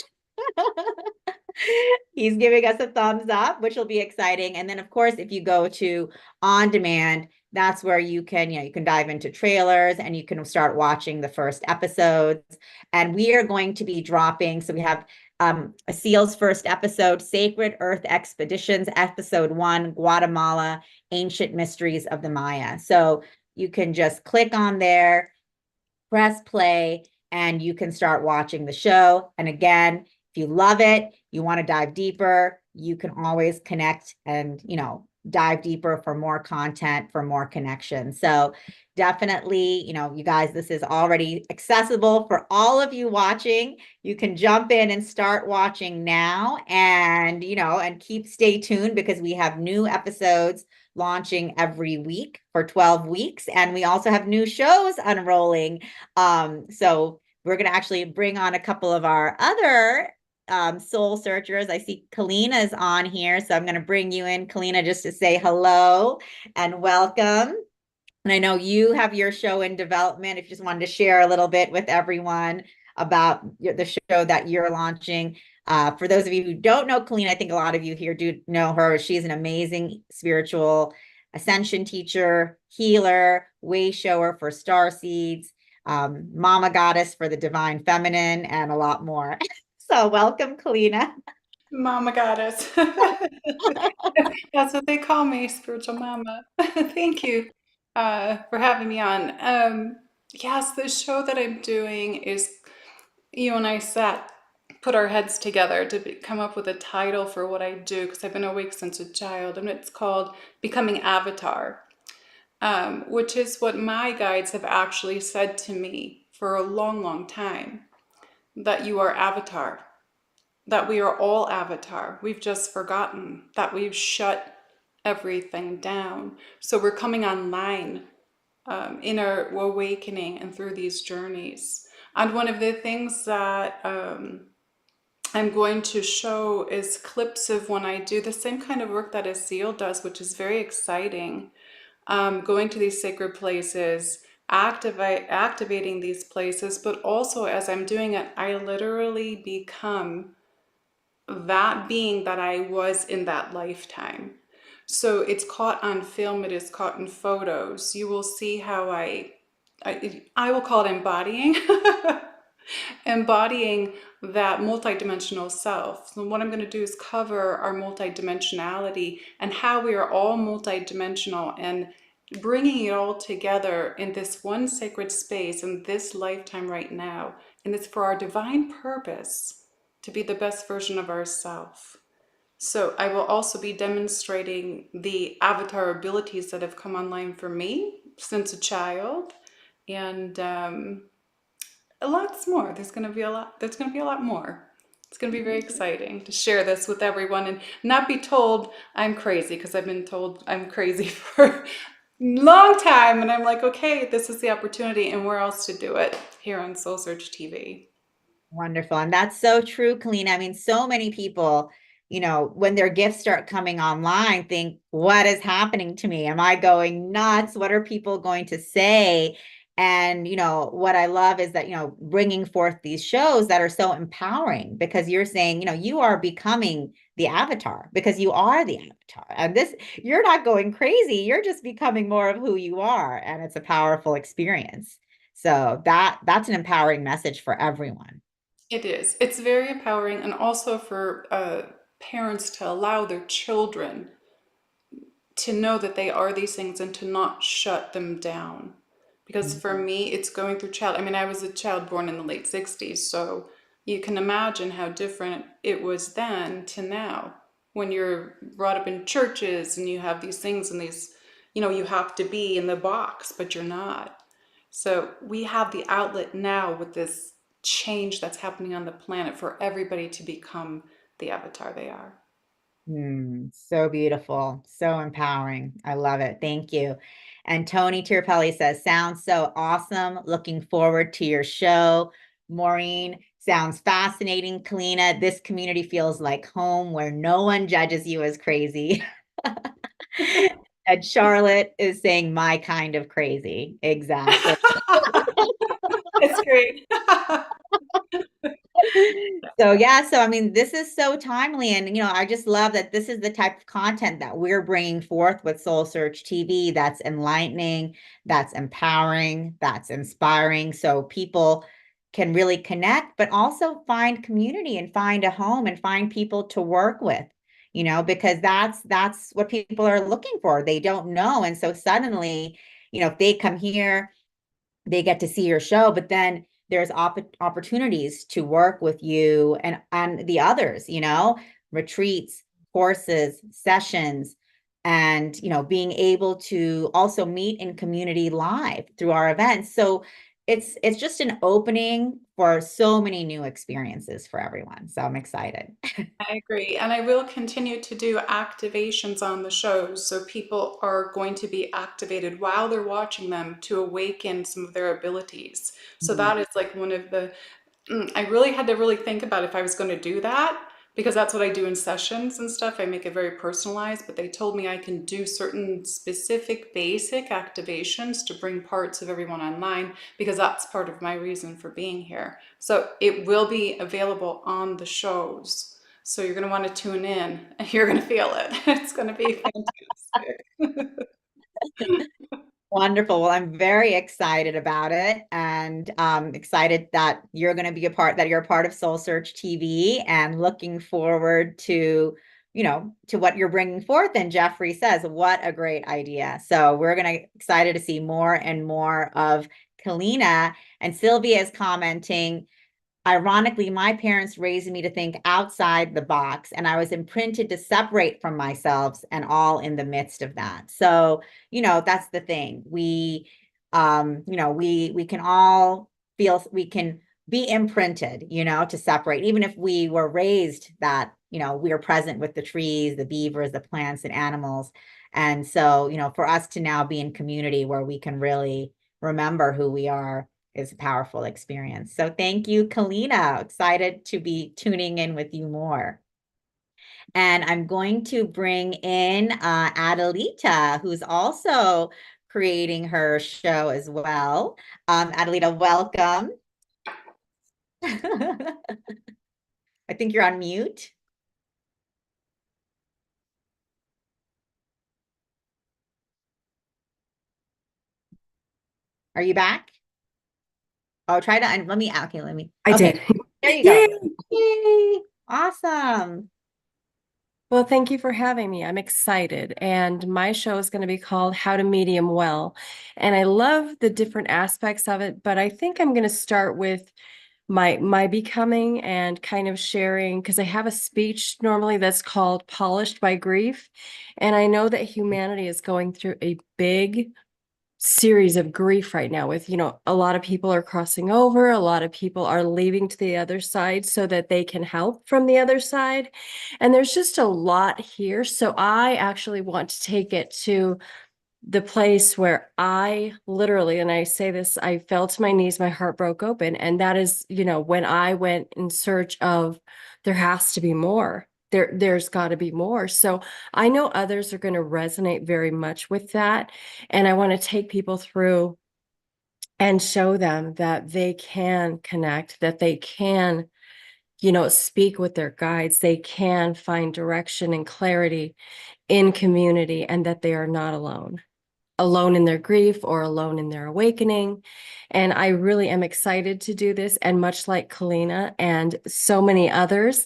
He's giving us a thumbs up, which will be exciting. And then, of course, if you go to on demand, that's where you can dive into trailers and you can start watching the first episodes. And we are going to be dropping, so we have a Seal's first episode, Sacred Earth Expeditions, episode 1, Guatemala, Ancient Mysteries of the Maya. So you can just click on there, press play, and you can start watching the show. And again, if you love it, you want to dive deeper, you can always connect and, dive deeper for more content, for more connection. So definitely, you guys, this is already accessible for all of you watching. You can jump in and start watching now and, and stay tuned because we have new episodes launching every week for 12 weeks. And we also have new shows unrolling. So we're going to actually bring on a couple of our other soul searchers. I see Kalina is on here, so I'm going to bring you in, Kalina, just to say hello and welcome. And I know you have your show in development. If you just wanted to share a little bit with everyone about the show that you're launching. For those of you who don't know Colleen, I think a lot of you here do know her. She's an amazing spiritual ascension teacher, healer, way shower for star seeds, mama goddess for the divine feminine, and a lot more. So welcome, Kalina. Mama goddess. That's what they call me, spiritual mama. Thank you for having me on. Yes, the show that I'm doing is, you and I put our heads together to come up with a title for what I do, because I've been awake since a child, and it's called Becoming Avatar, which is what my guides have actually said to me for a long, long time, that you are Avatar. That we are all Avatar. We've just forgotten that we've shut everything down. So we're coming online in our awakening and through these journeys. And one of the things that I'm going to show is clips of when I do the same kind of work that a seal does, which is very exciting. Going to these sacred places, activating these places, but also as I'm doing it, I literally become that being that I was in that lifetime. So it's caught on film, it is caught in photos. You will see how I will call it embodying, embodying that multidimensional self. So what I'm going to do is cover our multidimensionality and how we are all multidimensional, and bringing it all together in this one sacred space in this lifetime right now. And it's for our divine purpose to be the best version of ourselves. So I will also be demonstrating the avatar abilities that have come online for me since a child, and lots more. There's going to be a lot. There's going to be a lot more. It's going to be very exciting to share this with everyone and not be told I'm crazy, because I've been told I'm crazy for a long time, and I'm like, okay, this is the opportunity, and where else to do it? Here on SoulSearch TV. Wonderful. And that's so true, Kalina. I mean, so many people, when their gifts start coming online, think, what is happening to me? Am I going nuts? What are people going to say? And, what I love is that, bringing forth these shows that are so empowering, because you're saying, you are becoming the avatar, because you are the avatar. And you're not going crazy. You're just becoming more of who you are. And it's a powerful experience. So that's an empowering message for everyone. It is. It's very empowering, and also for parents to allow their children to know that they are these things and to not shut them down. Because for me, it's going through I mean, I was a child born in the late 60s, so you can imagine how different it was then to now, when you're brought up in churches and you have these things and these, you have to be in the box, but you're not. So we have the outlet now with this change that's happening on the planet for everybody to become the avatar they are. So beautiful, so empowering. I love it. Thank you. And Tony Tirapelli says, sounds so awesome. Looking forward to your show. Maureen, sounds fascinating. Kalina, this community feels like home where no one judges you as crazy. And Charlotte is saying, my kind of crazy. Exactly. It's great. So I mean, this is so timely, and I just love that this is the type of content that we're bringing forth with SoulSearch TV. That's enlightening, that's empowering, that's inspiring, so people can really connect, but also find community and find a home and find people to work with, because that's what people are looking for. They don't know, and so suddenly, if they come here, they get to see your show, but then there's opportunities to work with you and the others, retreats, courses, sessions, and being able to also meet in community live through our events. So it's just an opening for so many new experiences for everyone. So I'm excited. I agree. And I will continue to do activations on the shows. So people are going to be activated while they're watching them to awaken some of their abilities. So that is like one of the, I really had to really think about if I was going to do that, because that's what I do in sessions and stuff. I make it very personalized, but they told me I can do certain specific basic activations to bring parts of everyone online, because that's part of my reason for being here. So it will be available on the shows. So you're going to want to tune in and you're going to feel it. It's going to be fantastic. Wonderful. Well, I'm very excited about it, and excited that you're going to be that you're a part of SoulSearch TV, and looking forward to, to what you're bringing forth. And Jeffrey says, what a great idea. So we're excited to see more and more of Kalina. And Sylvia is commenting, ironically, my parents raised me to think outside the box, and I was imprinted to separate from myself, and all in the midst of that. So, that's the thing. We can all feel, we can be imprinted, to separate, even if we were raised that, we are present with the trees, the beavers, the plants and animals. And so, for us to now be in community where we can really remember who we are is a powerful experience. So thank you, Kalina. Excited to be tuning in with you more. And I'm going to bring in Adelita, who's also creating her show as well. Adelita, welcome. I think you're on mute. Are you back? Oh, try to, let me. I did. There you go. Yay. Awesome. Well, thank you for having me. I'm excited. And my show is going to be called How to Medium Well. And I love the different aspects of it, but I think I'm going to start with my becoming and kind of sharing, because I have a speech normally that's called Polished by Grief. And I know that humanity is going through a big series of grief right now with, a lot of people are crossing over, a lot of people are leaving to the other side so that they can help from the other side. And there's just a lot here. So I actually want to take it to the place where I literally, and I say this, I fell to my knees, my heart broke open. And that is, when I went in search of, there has to be more. There's got to be more. So I know others are going to resonate very much with that. And I want to take people through and show them that they can connect, that they can, speak with their guides. They can find direction and clarity in community, and that they are not alone in their grief or alone in their awakening. And I really am excited to do this. And much like Kalina and so many others,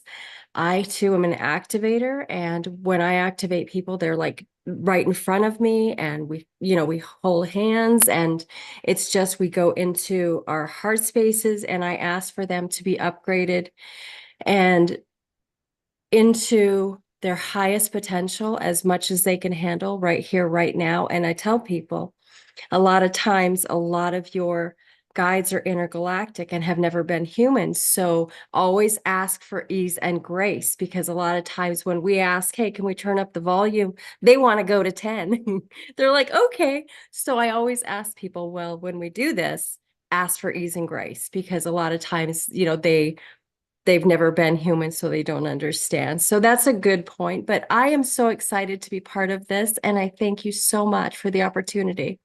I too am an activator. And when I activate people, they're like right in front of me, and we hold hands, and it's just, we go into our heart spaces, and I ask for them to be upgraded and into their highest potential as much as they can handle right here, right now. And I tell people, a lot of times, a lot of your guides are intergalactic and have never been humans. So always ask for ease and grace, because a lot of times when we ask, hey, can we turn up the volume? They want to go to 10. They're like, okay. So I always ask people, well, when we do this, ask for ease and grace, because a lot of times, they've never been human, so they don't understand. So that's a good point. But I am so excited to be part of this, and I thank you so much for the opportunity.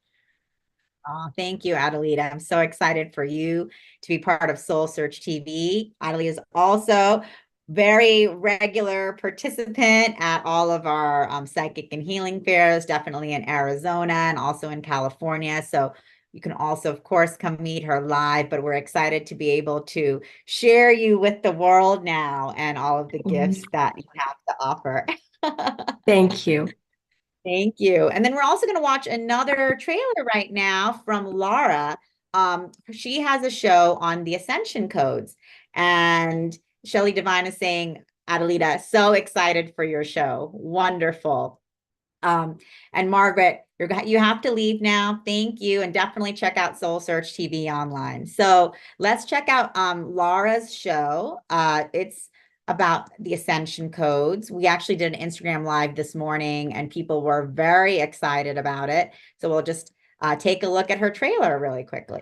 Oh, thank you, Adelita. I'm so excited for you to be part of SoulSearch TV. Adelita is also very regular participant at all of our psychic and healing fairs, definitely in Arizona and also in California. So you can also, of course, come meet her live, but we're excited to be able to share you with the world now and all of the gifts that you have to offer. Thank you. Thank you. And then we're also going to watch another trailer right now from Laura. She has a show on the Ascension codes. And Shelley Devine is saying, Adelita, so excited for your show. Wonderful. And Margaret, you have to leave now. Thank you. And definitely check out SoulSearch TV online. So let's check out Laura's show. It's about the Ascension codes. We actually did an Instagram live this morning, and people were very excited about it. So we'll just take a look at her trailer really quickly.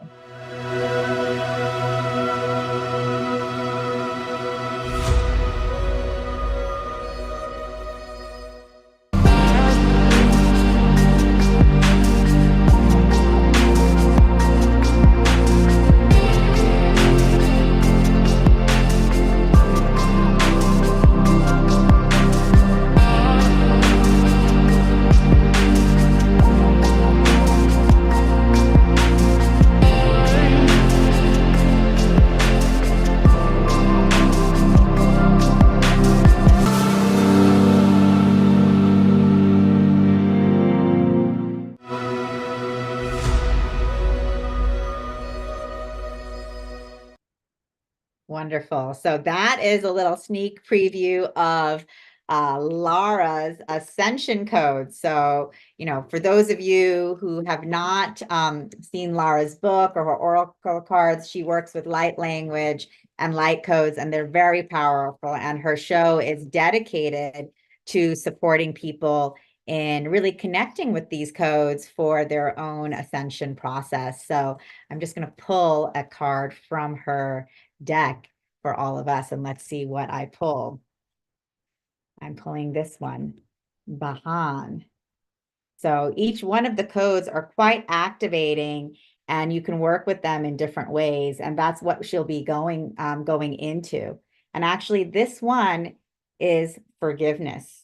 Wonderful. So that is a little sneak preview of Laura's Ascension Code. So, for those of you who have not seen Laura's book or her oracle cards, she works with light language and light codes, and they're very powerful. And her show is dedicated to supporting people in really connecting with these codes for their own ascension process. So I'm just going to pull a card from her deck for all of us, and let's see what I pull. I'm pulling this one, Bahan. So each one of the codes are quite activating, and you can work with them in different ways. And that's what she'll be going into. And actually, this one is forgiveness.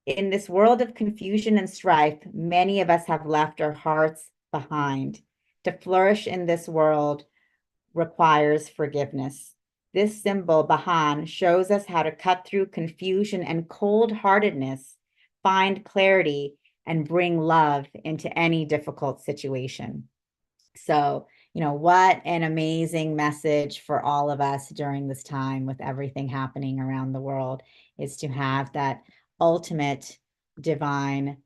In this world of confusion and strife, many of us have left our hearts behind. To flourish in this world requires forgiveness. This symbol, Bahan, shows us how to cut through confusion and cold-heartedness, find clarity, and bring love into any difficult situation. So, what an amazing message for all of us during this time with everything happening around the world is to have that ultimate divine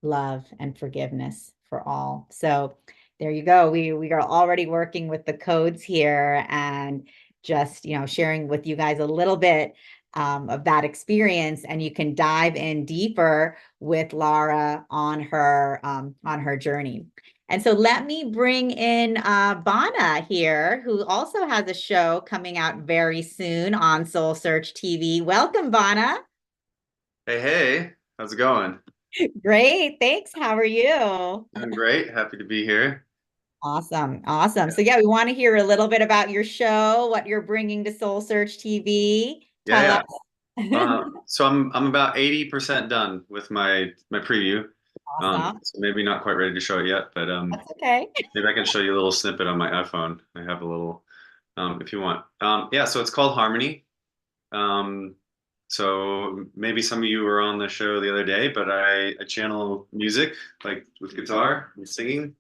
love and forgiveness for all. So there you go. We are already working with the codes here and just, sharing with you guys a little bit of that experience, and you can dive in deeper with Laura on her journey. And so let me bring in Bana here, who also has a show coming out very soon on SoulSearch TV. Welcome, Bana. Hey, how's it going? Great, thanks. How are you? Doing great. Happy to be here. Awesome, awesome. So yeah, we want to hear a little bit about your show, what you're bringing to SoulSearch TV. Tell Yeah, us. so I'm about 80% done with my preview. Awesome. So maybe not quite ready to show it yet, but That's okay. maybe I can show you a little snippet on my iPhone. I have a little, if you want. Yeah, so it's called Harmony. So maybe some of you were on the show the other day, but I channel music like with guitar and singing.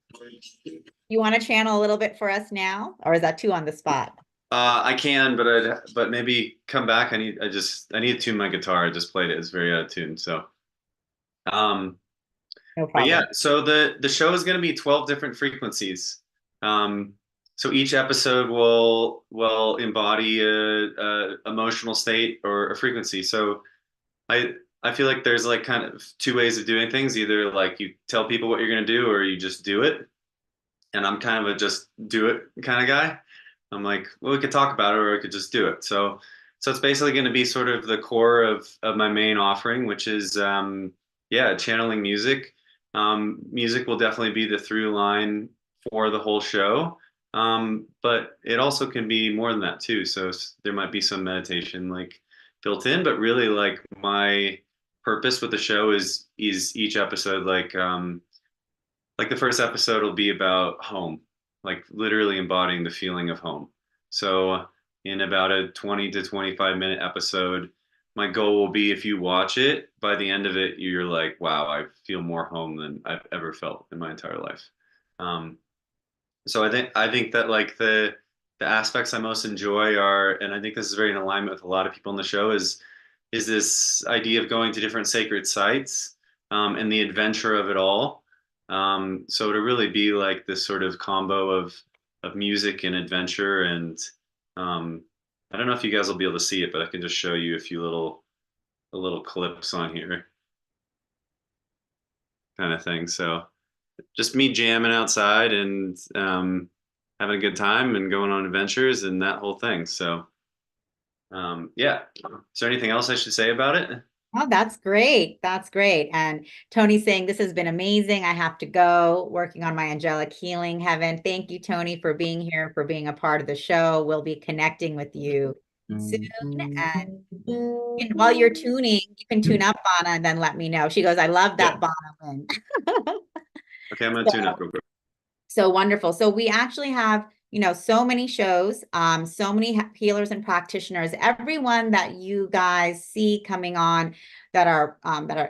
You want to channel a little bit for us now, or is that too on the spot? I can, but maybe come back. I need to tune my guitar. I just played it. It's very out of tune. So, No but problem. yeah. So the show is going to be 12 different frequencies. So each episode will embody a emotional state or a frequency. So I feel like there's like kind of two ways of doing things. Either like you tell people what you're going to do, or you just do it. And I'm kind of a just do it kind of guy. I'm like, well, we could talk about it, or we could just do it. So it's basically going to be sort of the core of my main offering, which is yeah, channeling music. Music will definitely be the through line for the whole show. But it also can be more than that too. So there might be some meditation like built in, but really like my purpose with the show is each episode like the first episode will be about home, like literally embodying the feeling of home. So in about a 20 to 25-minute episode, my goal will be if you watch it, by the end of it, you're like, wow, I feel more home than I've ever felt in my entire life. So I think that like the aspects I most enjoy are, and I think this is very in alignment with a lot of people in the show, is this idea of going to different sacred sites and the adventure of it all. So to really be like this sort of combo of music and adventure, and I don't know if you guys will be able to see it, but I can just show you a little clips on here, kind of thing. So just me jamming outside and having a good time and going on adventures and that whole thing. So yeah. Is there anything else I should say about it? Oh, that's great. That's great. And Tony's saying this has been amazing. I have to go working on my angelic healing heaven. Thank you, Tony, for being here, for being a part of the show. We'll be connecting with you soon. And while you're tuning, you can tune up Bana and then let me know. She goes, I love that Bana win. Okay, I'm gonna tune up real quick. So wonderful. So we actually have, so many shows, so many healers and practitioners, everyone that you guys see coming on that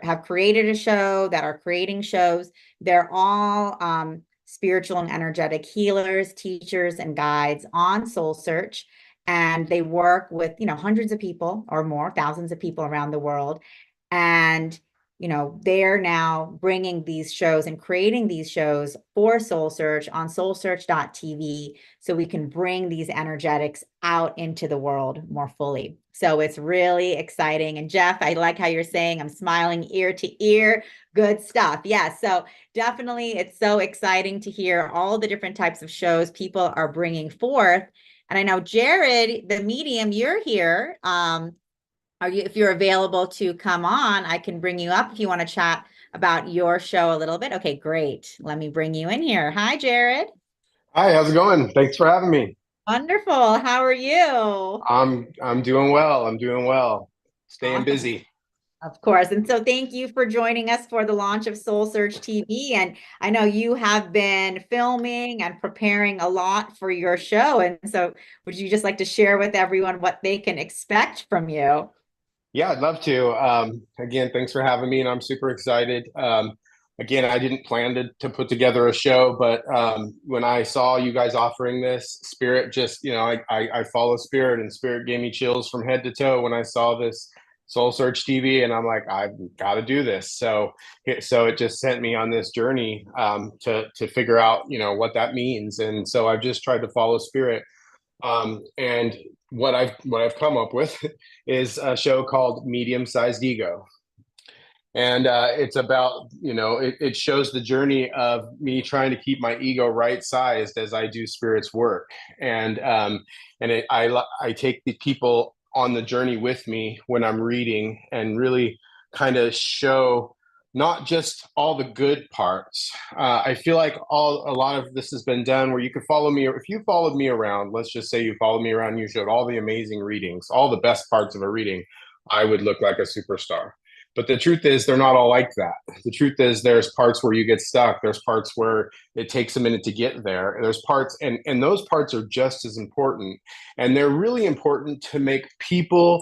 have created a show, that are creating shows. They're all spiritual and energetic healers, teachers, and guides on SoulSearch. and they work with, hundreds of people or more, thousands of people around the world. And, they're now bringing these shows and creating these shows for SoulSearch on SoulSearch.tv so we can bring these energetics out into the world more fully. So it's really exciting. And Jeff, I like how you're saying I'm smiling ear to ear. Good stuff. Yeah. So definitely it's so exciting to hear all the different types of shows people are bringing forth. And I know Jared, the medium, you're here. If you're available to come on, I can bring you up if you want to chat about your show a little bit. Okay, great. Let me bring you in here. Hi, Jared. Hi, how's it going? Thanks for having me. Wonderful. How are you? I'm doing well. I'm doing well. Staying Awesome. busy. Of course. And so thank you for joining us for the launch of SoulSearch TV. And I know you have been filming and preparing a lot for your show. And so would you just like to share with everyone what they can expect from you? Yeah, I'd love to. Again, thanks for having me, and I'm super excited. Again, I didn't plan to put together a show, but when I saw you guys offering this, Spirit just, I follow Spirit, and Spirit gave me chills from head to toe when I saw this Soul Search TV, and I'm like, I've got to do this. So it just sent me on this journey to figure out, what that means, and so I've just tried to follow Spirit. And what I've come up with is a show called Medium Sized Ego. And it's about, it shows the journey of me trying to keep my ego right sized as I do Spirit's work. I take the people on the journey with me when I'm reading and really kind of show not just all the good parts. I feel like a lot of this has been done where you could follow me. If you followed me around, let's just say you followed me around, you showed all the amazing readings, all the best parts of a reading, I would look like a superstar. But the truth is, they're not all like that. The truth is, there's parts where you get stuck. There's parts where it takes a minute to get there. There's parts, and those parts are just as important. And they're really important to make people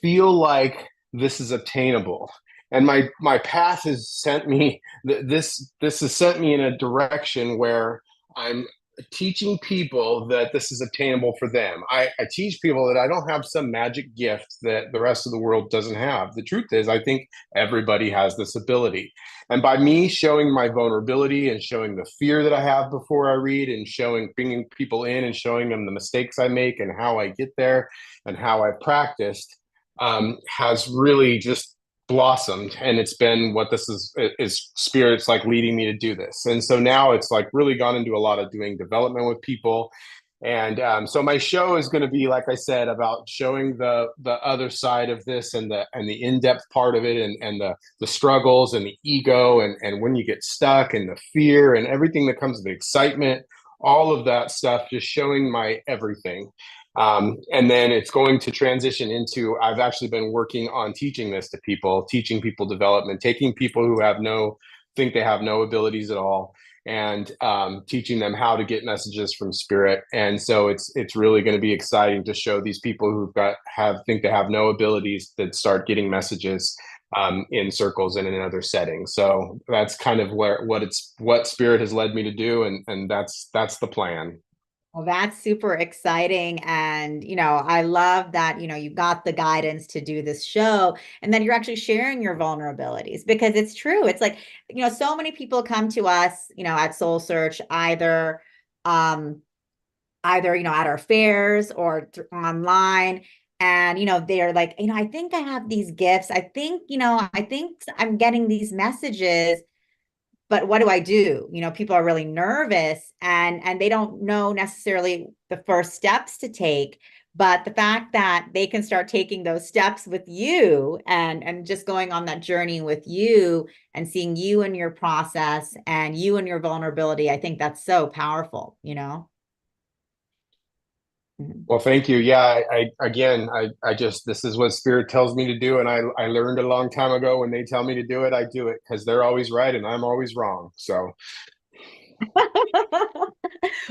feel like this is obtainable. And my path has sent me this has sent me in a direction where I'm teaching people that this is obtainable for them. I teach people that I don't have some magic gift that the rest of the world doesn't have. The truth is, I think everybody has this ability. And by me showing my vulnerability and showing the fear that I have before I read and bringing people in and showing them the mistakes I make and how I get there and how I practiced, has really just blossomed, and it's been what this is Spirit's like leading me to do this. And so now it's like really gone into a lot of doing development with people. And so my show is going to be, like I said, about showing the other side of this and the in-depth part of it, and the struggles and the ego and when you get stuck and the fear and everything that comes with the excitement, all of that stuff, just showing my everything. And then it's going to transition into, I've actually been working on teaching this to people, teaching people development, taking people who think they have no abilities at all, and teaching them how to get messages from Spirit. And so it's really going to be exciting to show these people who've think they have no abilities that start getting messages in circles and in other settings. So that's kind of what Spirit has led me to do, and that's the plan. Well, that's super exciting. And, I love that, you got the guidance to do this show and then you're actually sharing your vulnerabilities, because it's true. It's like, so many people come to us, at SoulSearch, either, at our fairs or online. And, they're like, I think I have these gifts. I think I'm getting these messages, but what do I do? People are really nervous and they don't know necessarily the first steps to take. But the fact that they can start taking those steps with you and just going on that journey with you and seeing you and your process and you and your vulnerability, I think that's so powerful, Well, thank you. Yeah, I just, this is what Spirit tells me to do. And I learned a long time ago, when they tell me to do it, I do it, because they're always right and I'm always wrong. So.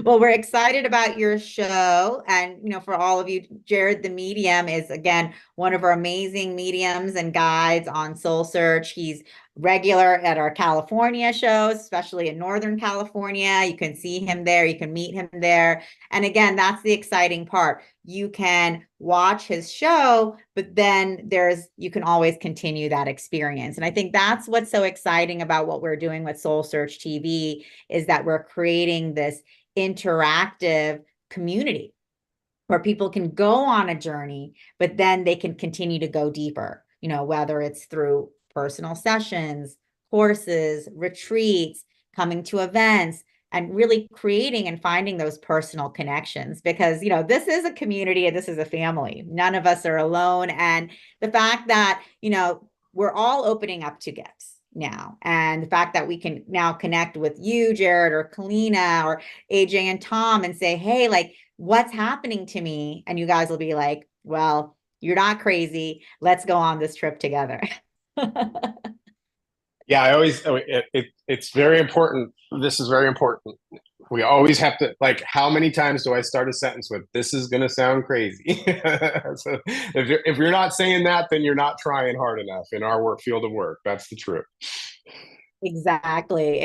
Well, we're excited about your show. And, for all of you, Jared the Medium is, again, one of our amazing mediums and guides on SoulSearch. He's regular at our California shows, especially in Northern California. You can see him there, you can meet him there. And again, that's the exciting part. You can watch his show, but then you can always continue that experience. And I think that's what's so exciting about what we're doing with SoulSearch TV, is that we're creating this interactive community where people can go on a journey, but then they can continue to go deeper, whether it's through personal sessions, courses, retreats, coming to events, and really creating and finding those personal connections. Because, this is a community and this is a family. None of us are alone. And the fact that, we're all opening up to gifts now. And the fact that we can now connect with you, Jared, or Kalina, or AJ and Tom, and say, hey, like, what's happening to me? And you guys will be like, well, you're not crazy. Let's go on this trip together. Yeah, it's very important. This is very important. We always have to, like, how many times do I start a sentence with, this is going to sound crazy? So if you're not saying that, then you're not trying hard enough in our field of work. That's the truth. Exactly.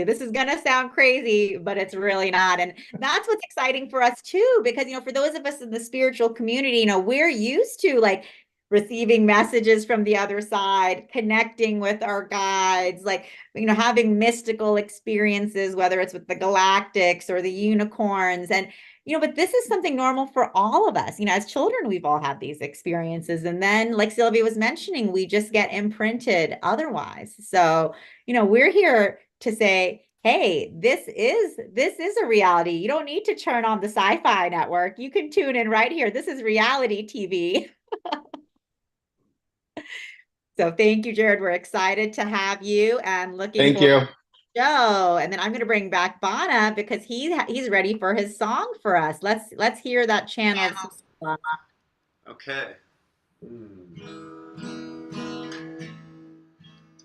This is going to sound crazy, but it's really not. And that's what's exciting for us too, because, for those of us in the spiritual community, we're used to like receiving messages from the other side, connecting with our guides, like, having mystical experiences, whether it's with the galactics or the unicorns. And, but this is something normal for all of us. As children, we've all had these experiences. And then, like Sylvia was mentioning, we just get imprinted otherwise. So, we're here to say, hey, this is a reality. You don't need to turn on the Sci-Fi Network. You can tune in right here. This is reality TV. So thank you, Jared. We're excited to have you and looking forward to the show. And then I'm going to bring back Bana because he's ready for his song for us. Let's hear that channel. Okay. Do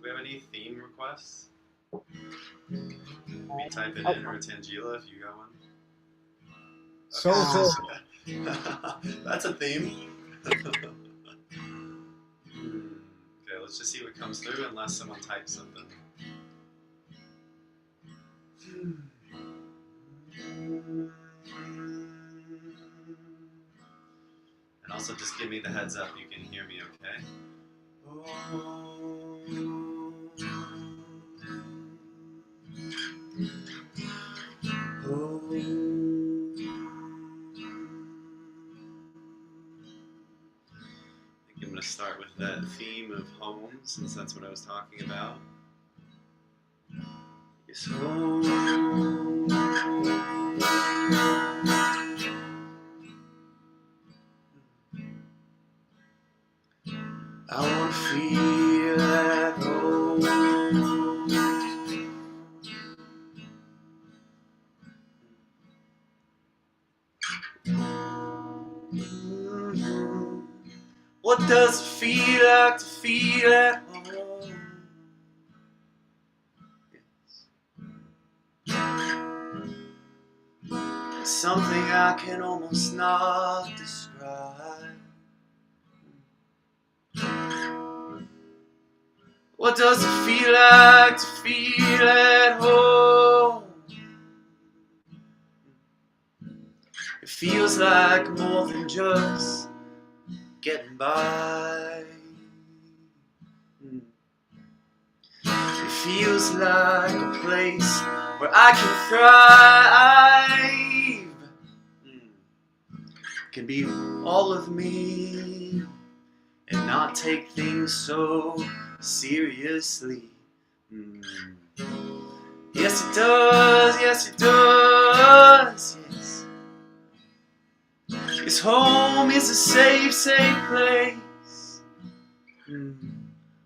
we have any theme requests? Me type it in, or Tangela if you got one. Soulful. That's a theme. Okay, let's just see what comes through unless someone types something. And also just give me the heads up you can hear me, okay? I'm going to start with that theme of home, since that's what I was talking about. Yes, home. I want to feel at home. What does it feel like to feel at home? It's something I can almost not describe. What does it feel like to feel at home? It feels like more than just getting by. It feels like a place where I can thrive. Can be all of me and not take things so seriously. Yes, it does. Yes, it does. Yes. His home is a safe, safe place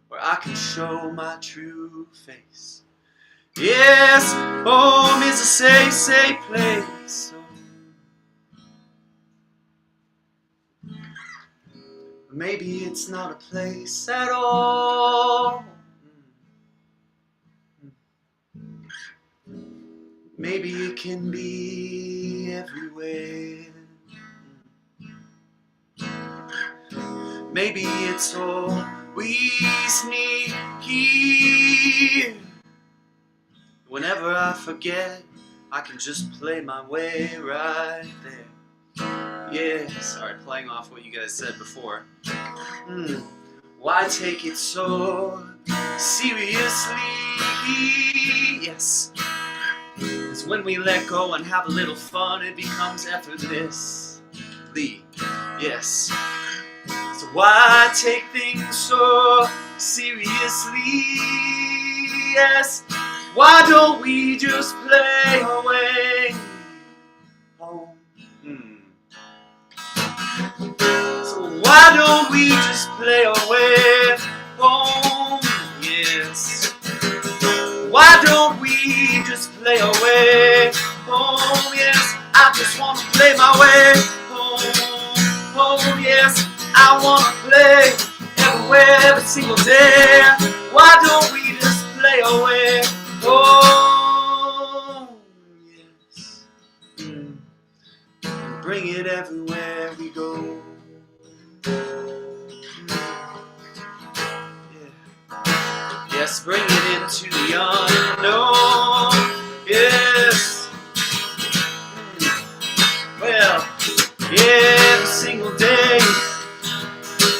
where I can show my true face. Yes, home is a safe, safe place. Maybe it's not a place at all. Maybe it can be everywhere. Maybe it's all we sneak here. Whenever I forget, I can just play my way right there. Yes, alright, playing off what you guys said before. Why take it so seriously? Yes, it's when we let go and have a little fun, it becomes effortlessly. Yes, so why take things so seriously? Yes, why don't we just play away home? So why don't we just play away home? Yes. Why don't we just play away home? Yes, I just wanna play my way home. Home, yes, I wanna play everywhere, every single day. Why don't we just play away home? Yes. And bring it everywhere we go. Yes, bring it into the unknown. Yes. Well, every single day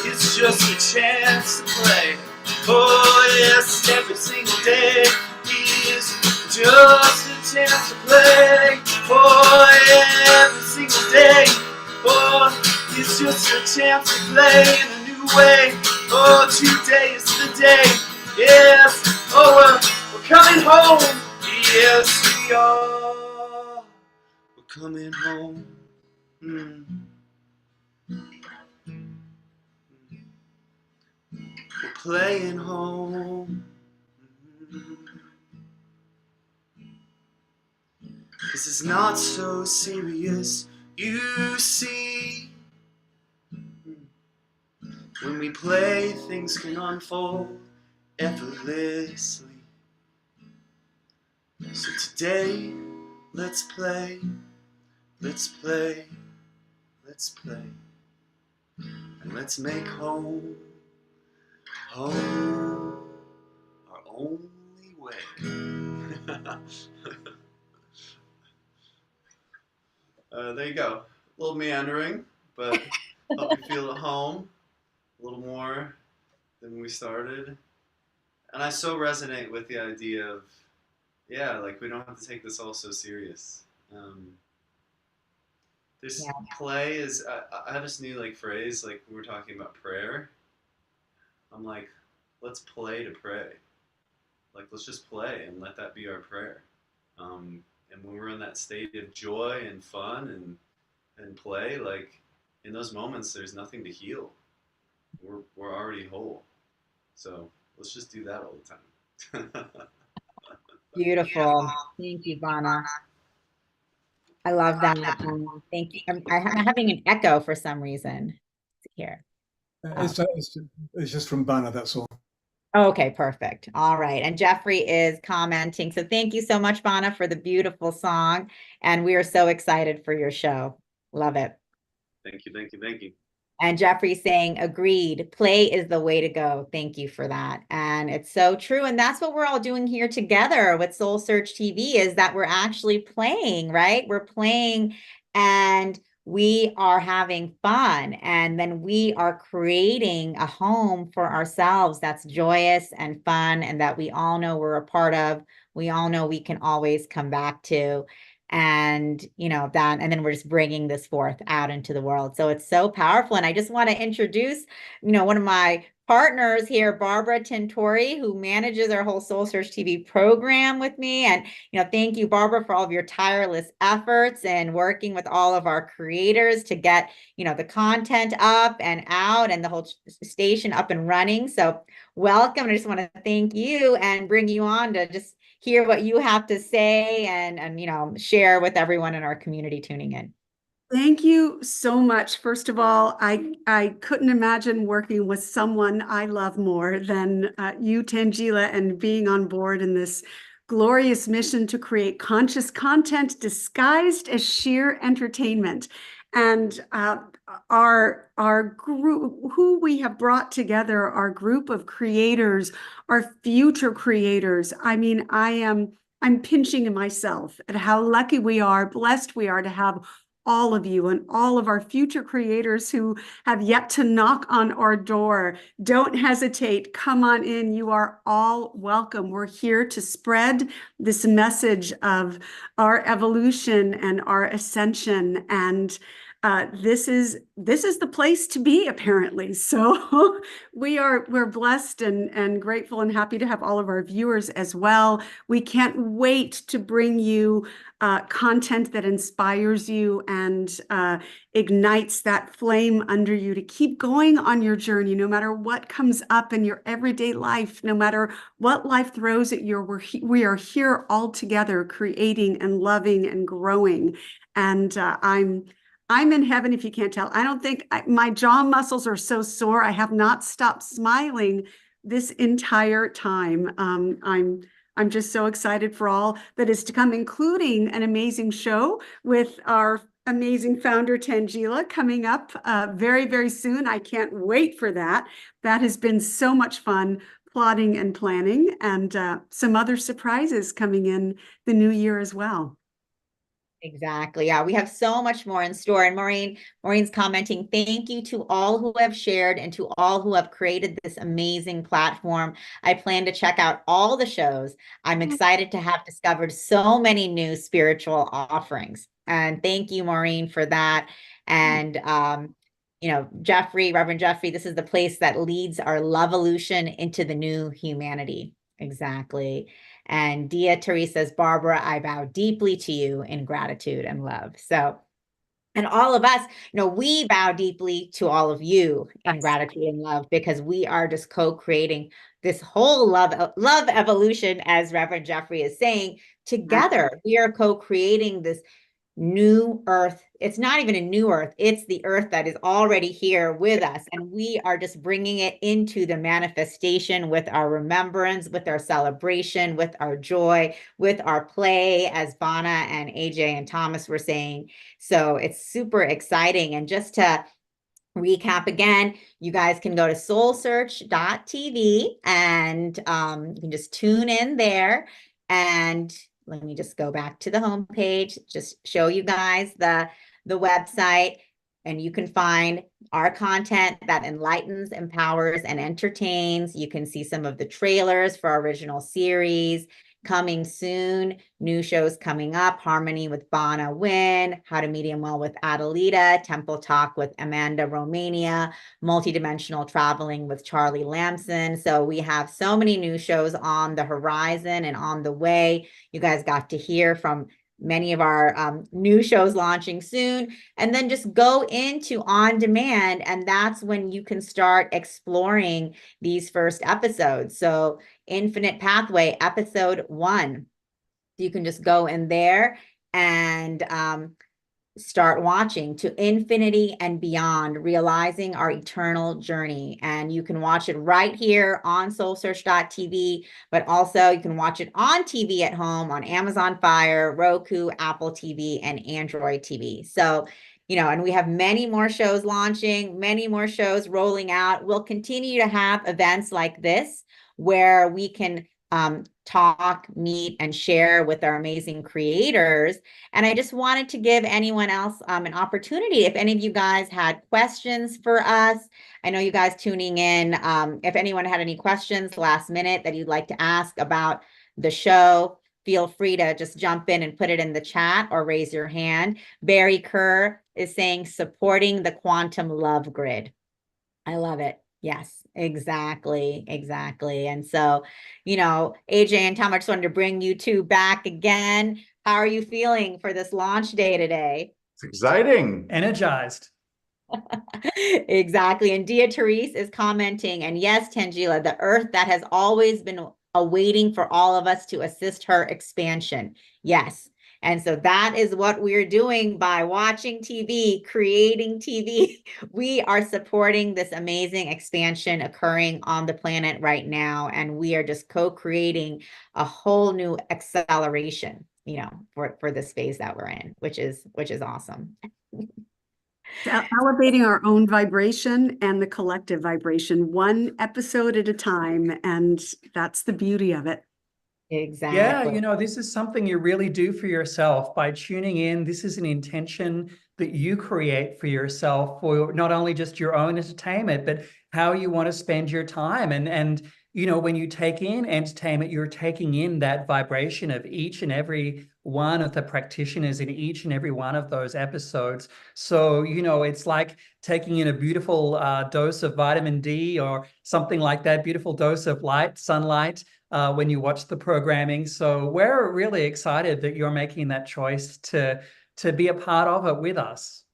it's just a chance to play. Oh yes, every single day is just a chance to play. Oh, every single day, oh, it's just a chance to play in a new way. Oh, today is the day. Yes, oh, we're coming home. Yes, we are. We're coming home. We're playing home. This is not so serious, you see. When we play, things can unfold effortlessly. So today, let's play, let's play, let's play. And let's make home, home, our only way. There you go. A little meandering, but help you feel at home a little more than when we started. And I so resonate with the idea of, yeah, like we don't have to take this all so serious. This play is, I have this new like phrase, like when we're talking about prayer. I'm like, let's play to pray. Like, let's just play and let that be our prayer. And when we're in that state of joy and fun and play, like in those moments, there's nothing to heal. We're already whole. So let's just do that all the time. Beautiful. Thank you, Vana. I love that. Thank you. I'm having an echo for some reason here. It's just from Banner, that's all. Okay, perfect. All right. And Jeffrey is commenting. So thank you so much, Vana, for the beautiful song. And we are so excited for your show. Love it. Thank you, thank you, thank you. And Jeffrey saying, agreed, play is the way to go. Thank you for that. And it's so true. And that's what we're all doing here together with SoulSearchTV, is that we're actually playing, right? We're playing and we are having fun. And then we are creating a home for ourselves that's joyous and fun and that we all know we're a part of. We all know we can always come back to. And that, and then we're just bringing this forth out into the world. So it's so powerful. And I just want to introduce one of my partners here, Barbara Tintori, who manages our whole SoulSearchTV program with me. And thank you, Barbara, for all of your tireless efforts and working with all of our creators to get the content up and out and the whole station up and running. So welcome. I just want to thank you and bring you on to just hear what you have to say and share with everyone in our community tuning in. Thank you so much. First of all, I couldn't imagine working with someone I love more than you, Tangela, and being on board in this glorious mission to create conscious content disguised as sheer entertainment. And our group, who we have brought together, our group of creators, our future creators. I mean, I'm pinching myself at how lucky we are, blessed we are to have all of you and all of our future creators who have yet to knock on our door. Don't hesitate. Come on in. You are all welcome. We're here to spread this message of our evolution and our ascension. And this is the place to be, apparently. So we're blessed and grateful and happy to have all of our viewers as well. We can't wait to bring you content that inspires you and ignites that flame under you to keep going on your journey, no matter what comes up in your everyday life, no matter what life throws at you. We are here all together, creating and loving and growing. And I'm in heaven, if you can't tell. I don't think my jaw muscles are so sore. I have not stopped smiling this entire time. I'm just so excited for all that is to come, including an amazing show with our amazing founder, Tangela, coming up very, very soon. I can't wait for that. That has been so much fun plotting and planning, and some other surprises coming in the new year as well. Exactly. Yeah, we have so much more in store. And Maureen's commenting, thank you to all who have shared and to all who have created this amazing platform. I plan to check out all the shows. I'm excited to have discovered so many new spiritual offerings. And thank you, Maureen, for that. And Jeffrey, Reverend Jeffrey, this is the place that leads our love evolution into the new humanity. Exactly. And Dia Therese says, Barbara, I bow deeply to you in gratitude and love. So, and all of us, we bow deeply to all of you in gratitude and love, because we are just co-creating this whole love evolution, as Reverend Jeffrey is saying, together. We are co-creating this new earth. It's not even a new earth. It's the earth that is already here with us. And we are just bringing it into the manifestation with our remembrance, with our celebration, with our joy, with our play, as Bana and AJ and Thomas were saying. So it's super exciting. And just to recap again, you guys can go to SoulSearch.tv and you can just tune in there. And let me just go back to the homepage, just show you guys the website, and you can find our content that enlightens, empowers, and entertains. You can see some of the trailers for our original series coming soon, new shows coming up: Harmony with Bana Wynn, How to Medium Well with Adelita, Temple Talk with Amanda Romania, Multidimensional Traveling with Charlie Lamson. So we have so many new shows on the horizon and on the way. You guys got to hear from many of our new shows launching soon. And then just go into on demand, and that's when you can start exploring these first episodes. So Infinite Pathway, episode 1. You can just go in there and start watching To Infinity and Beyond, Realizing Our Eternal Journey. And you can watch it right here on SoulSearch.tv, but also you can watch it on TV at home on Amazon Fire, Roku, Apple TV, and Android TV. So, and we have many more shows launching, many more shows rolling out. We'll continue to have events like this where we can talk, meet, and share with our amazing creators. And I just wanted to give anyone else an opportunity. If any of you guys had questions for us, I know you guys tuning in. If anyone had any questions last minute that you'd like to ask about the show, feel free to just jump in and put it in the chat or raise your hand. Barry Kerr is saying, supporting the quantum love grid. I love it. Yes, exactly. And so, AJ and Tom, I just wanted to bring you two back again. How are you feeling for this launch day today? It's exciting. Energized. Exactly. And Dia Therese is commenting, and yes, Tangela, the earth that has always been awaiting for all of us to assist her expansion. Yes. And so that is what we're doing by watching TV, creating TV. We are supporting this amazing expansion occurring on the planet right now. And we are just co-creating a whole new acceleration, for this phase that we're in, which is awesome. Elevating our own vibration and the collective vibration, one episode at a time. And that's the beauty of it. Yeah, Exactly. you know, this is something you really do for yourself by tuning in. This is an intention that you create for yourself for not only just your own entertainment, but how you want to spend your time. And you know, when you take in entertainment, you're taking in that vibration of each and every one of the practitioners in each and every one of those episodes. So, you know, it's like taking in a beautiful dose of vitamin D or something like that, beautiful dose of light, sunlight, when you watch the programming. So we're really excited that you're making that choice to be a part of it with us.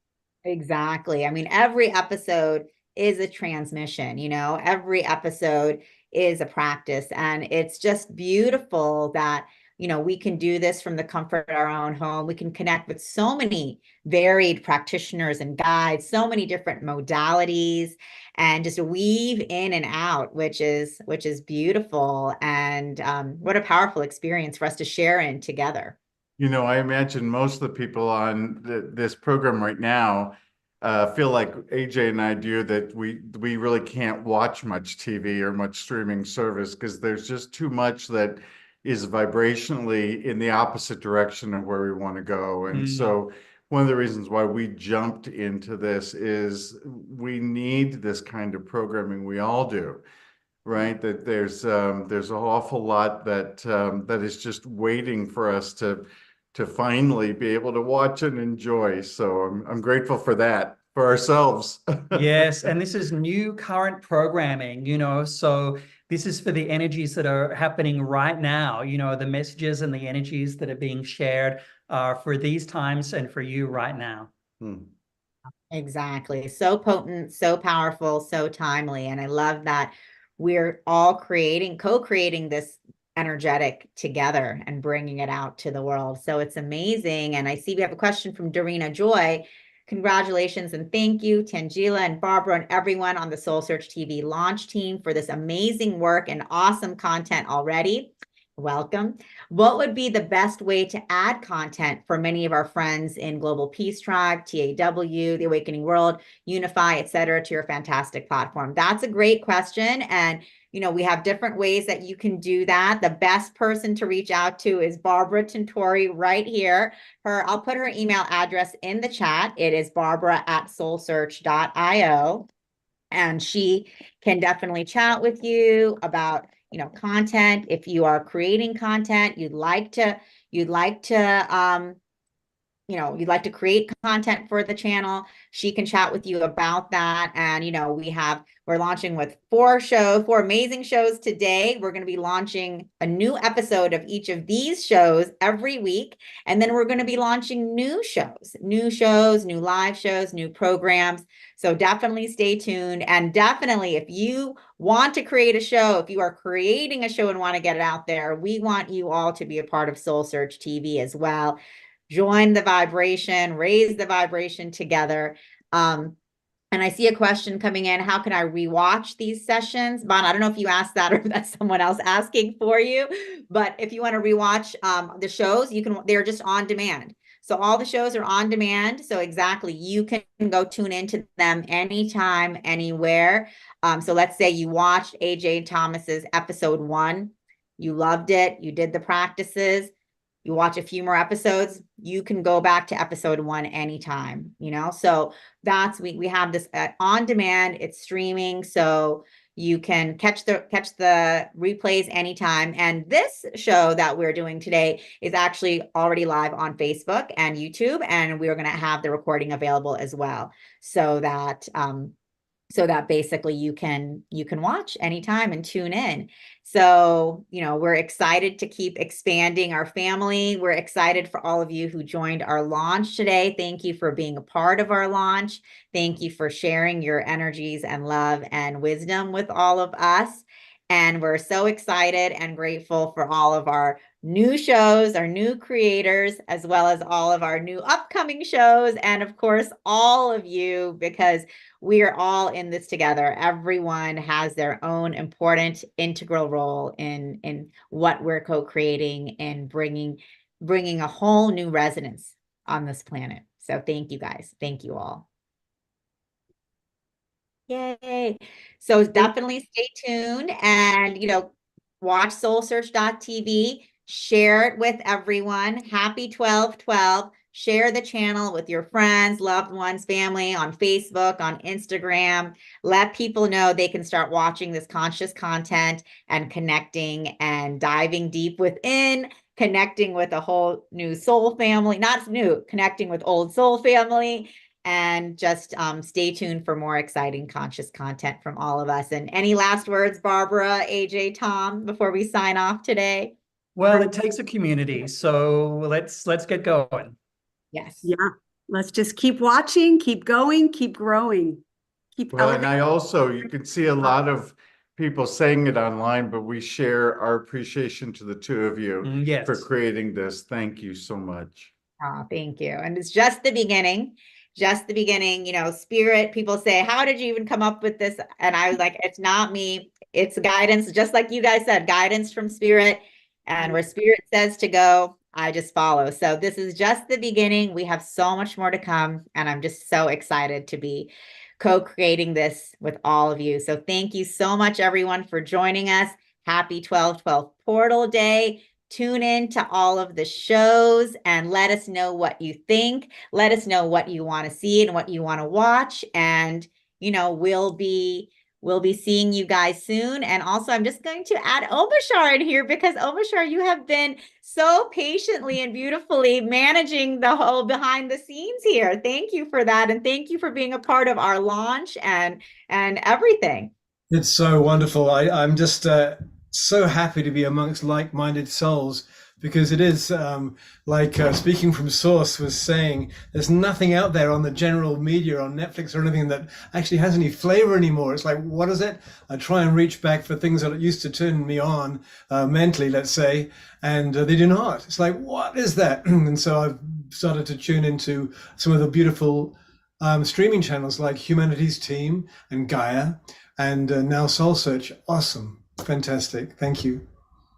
Exactly. I mean, every episode is a transmission, you know, every episode is a practice. And it's just beautiful that, you know, we can do this from the comfort of our own home. We can connect with so many varied practitioners and guides, so many different modalities, and just weave in and out, which is beautiful. And what a powerful experience for us to share in together. You know, I imagine most of the people on this program right now feel like AJ and I do, that we really can't watch much TV or much streaming service because there's just too much that is vibrationally in the opposite direction of where we want to go. And so one of the reasons why we jumped into this is we need this kind of programming. We all do. Right, that there's an awful lot that that is just waiting for us to finally be able to watch and enjoy. So I'm grateful for that for ourselves. Yes, and this is new current programming, you know, so this is for the energies that are happening right now, you know, the messages and the energies that are being shared for these times and for you right now. Exactly. So potent, so powerful, so timely. And I love that we're all co-creating this energetic together and bringing it out to the world. So it's amazing. And I see we have a question from Dorina Joy. Congratulations and thank you, Tangela and Barbara and everyone on the SoulSearch TV launch team for this amazing work and awesome content already. Welcome. What would be the best way to add content for many of our friends in Global Peace Tribe, TAW, The Awakening World, Unify, etc., to your fantastic platform? That's a great question. And, you know, we have different ways that you can do that. The best person to reach out to is Barbara Tintori right here. I'll put her email address in the chat. It is barbara@soulsearch.io. And she can definitely chat with you about, you know, content. If you are creating content, you'd like to you know, you'd like to create content for the channel, she can chat with you about that. And, you know, we're launching with four amazing shows today. We're going to be launching a new episode of each of these shows every week. And then we're going to be launching new shows, new live shows, new programs. So definitely stay tuned. And definitely, if you want to create a show, if you are creating a show and want to get it out there, we want you all to be a part of SoulSearch TV as well. Join the vibration, raise the vibration together. And I see a question coming in. How can I rewatch these sessions? Bon, I don't know if you asked that or if that's someone else asking for you, but if you want to rewatch the shows, they're just on demand. So all the shows are on demand. So exactly, you can go tune into them anytime, anywhere. So let's say you watched AJ Thomas's episode 1, you loved it, you did the practices, you watch a few more episodes, you can go back to episode 1 anytime, you know? So we have this on demand, it's streaming. So you can catch the replays anytime. And this show that we're doing today is actually already live on Facebook and YouTube, and we're going to have the recording available as well. So that basically you can watch anytime and tune in. So, you know, we're excited to keep expanding our family. We're excited for all of you who joined our launch today. Thank you for being a part of our launch. Thank you for sharing your energies and love and wisdom with all of us. And we're so excited and grateful for all of our new shows, our new creators, as well as all of our new upcoming shows. And of course, all of you, because we are all in this together. Everyone has their own important integral role in what we're co-creating and bringing a whole new resonance on this planet. So thank you guys. Thank you all. Yay. So definitely stay tuned and, watch SoulSearch.tv, share it with everyone. Happy 12/12. Share the channel with your friends, loved ones, family on Facebook, on Instagram. Let people know they can start watching this conscious content and connecting and diving deep within, connecting with a whole new soul family, not new, connecting with old soul family, and just stay tuned for more exciting conscious content from all of us. And any last words, Barbara, AJ, Tom, before we sign off today? Well, it takes a community, so let's get going. Yes. Yeah. Let's just keep watching, keep going, keep growing, keep Well, and elevating. I also, you can see a lot of people saying it online, but we share our appreciation to the two of you Yes. for creating this. Thank you so much. Oh, thank you. And it's just the beginning. Just the beginning, spirit. People say, how did you even come up with this? And I was like, it's not me. It's guidance, just like you guys said, guidance from spirit. And where spirit says to go, I just follow. So this is just the beginning. We have so much more to come. And I'm just so excited to be co-creating this with all of you. So thank you so much, everyone, for joining us. Happy 12/12 Portal Day. Tune in to all of the shows and let us know what you think. Let us know what you want to see and what you want to watch. And, we'll be seeing you guys soon. And also, I'm just going to add Omashar in here because Omashar, you have been so patiently and beautifully managing the whole behind the scenes here. Thank you for that. And thank you for being a part of our launch and everything. It's so wonderful. I'm just so happy to be amongst like-minded souls because it is like speaking from source was saying, there's nothing out there on the general media on Netflix or anything that actually has any flavor anymore. It's like, what is it? I try and reach back for things that used to turn me on mentally, let's say, and they do not. It's like, what is that? And so I've started to tune into some of the beautiful streaming channels like Humanity's Team and Gaia, and now SoulSearch. Awesome. Fantastic. Thank you.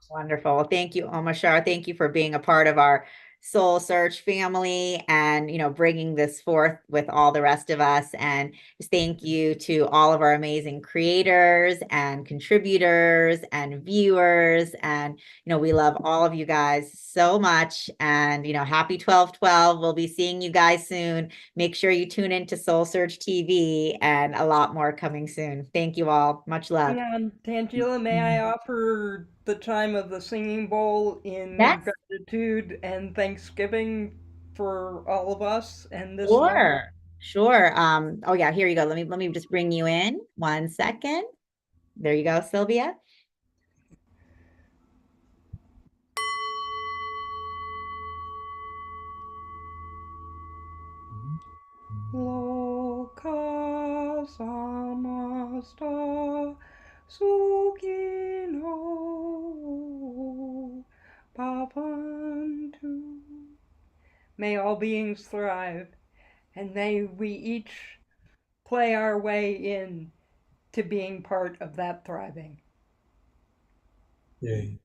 Wonderful. Thank you, Omashar. Thank you for being a part of our Soul Search family and, bringing this forth with all the rest of us. And just thank you to all of our amazing creators and contributors and viewers. And, we love all of you guys so much. And, happy 12/12. We'll be seeing you guys soon. Make sure you tune into Soul Search TV and a lot more coming soon. Thank you all. Much love. And Tangela, may I offer the chime of the singing bowl in Yes. gratitude and thanksgiving for all of us and this moment? Sure. Sure. Oh yeah, here you go. Let me just bring you in 1 second. There you go, Sylvia. Loka samasta sukino bhavantu. May all beings thrive, and may we each play our way in to being part of that thriving. Yay.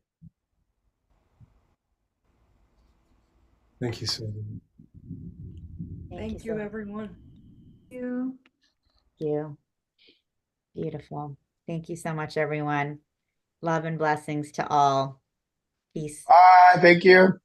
Thank you so much. Thank you, everyone. Thank you. Thank you. Beautiful. Thank you so much, everyone. Love and blessings to all. Peace. Bye. Thank you.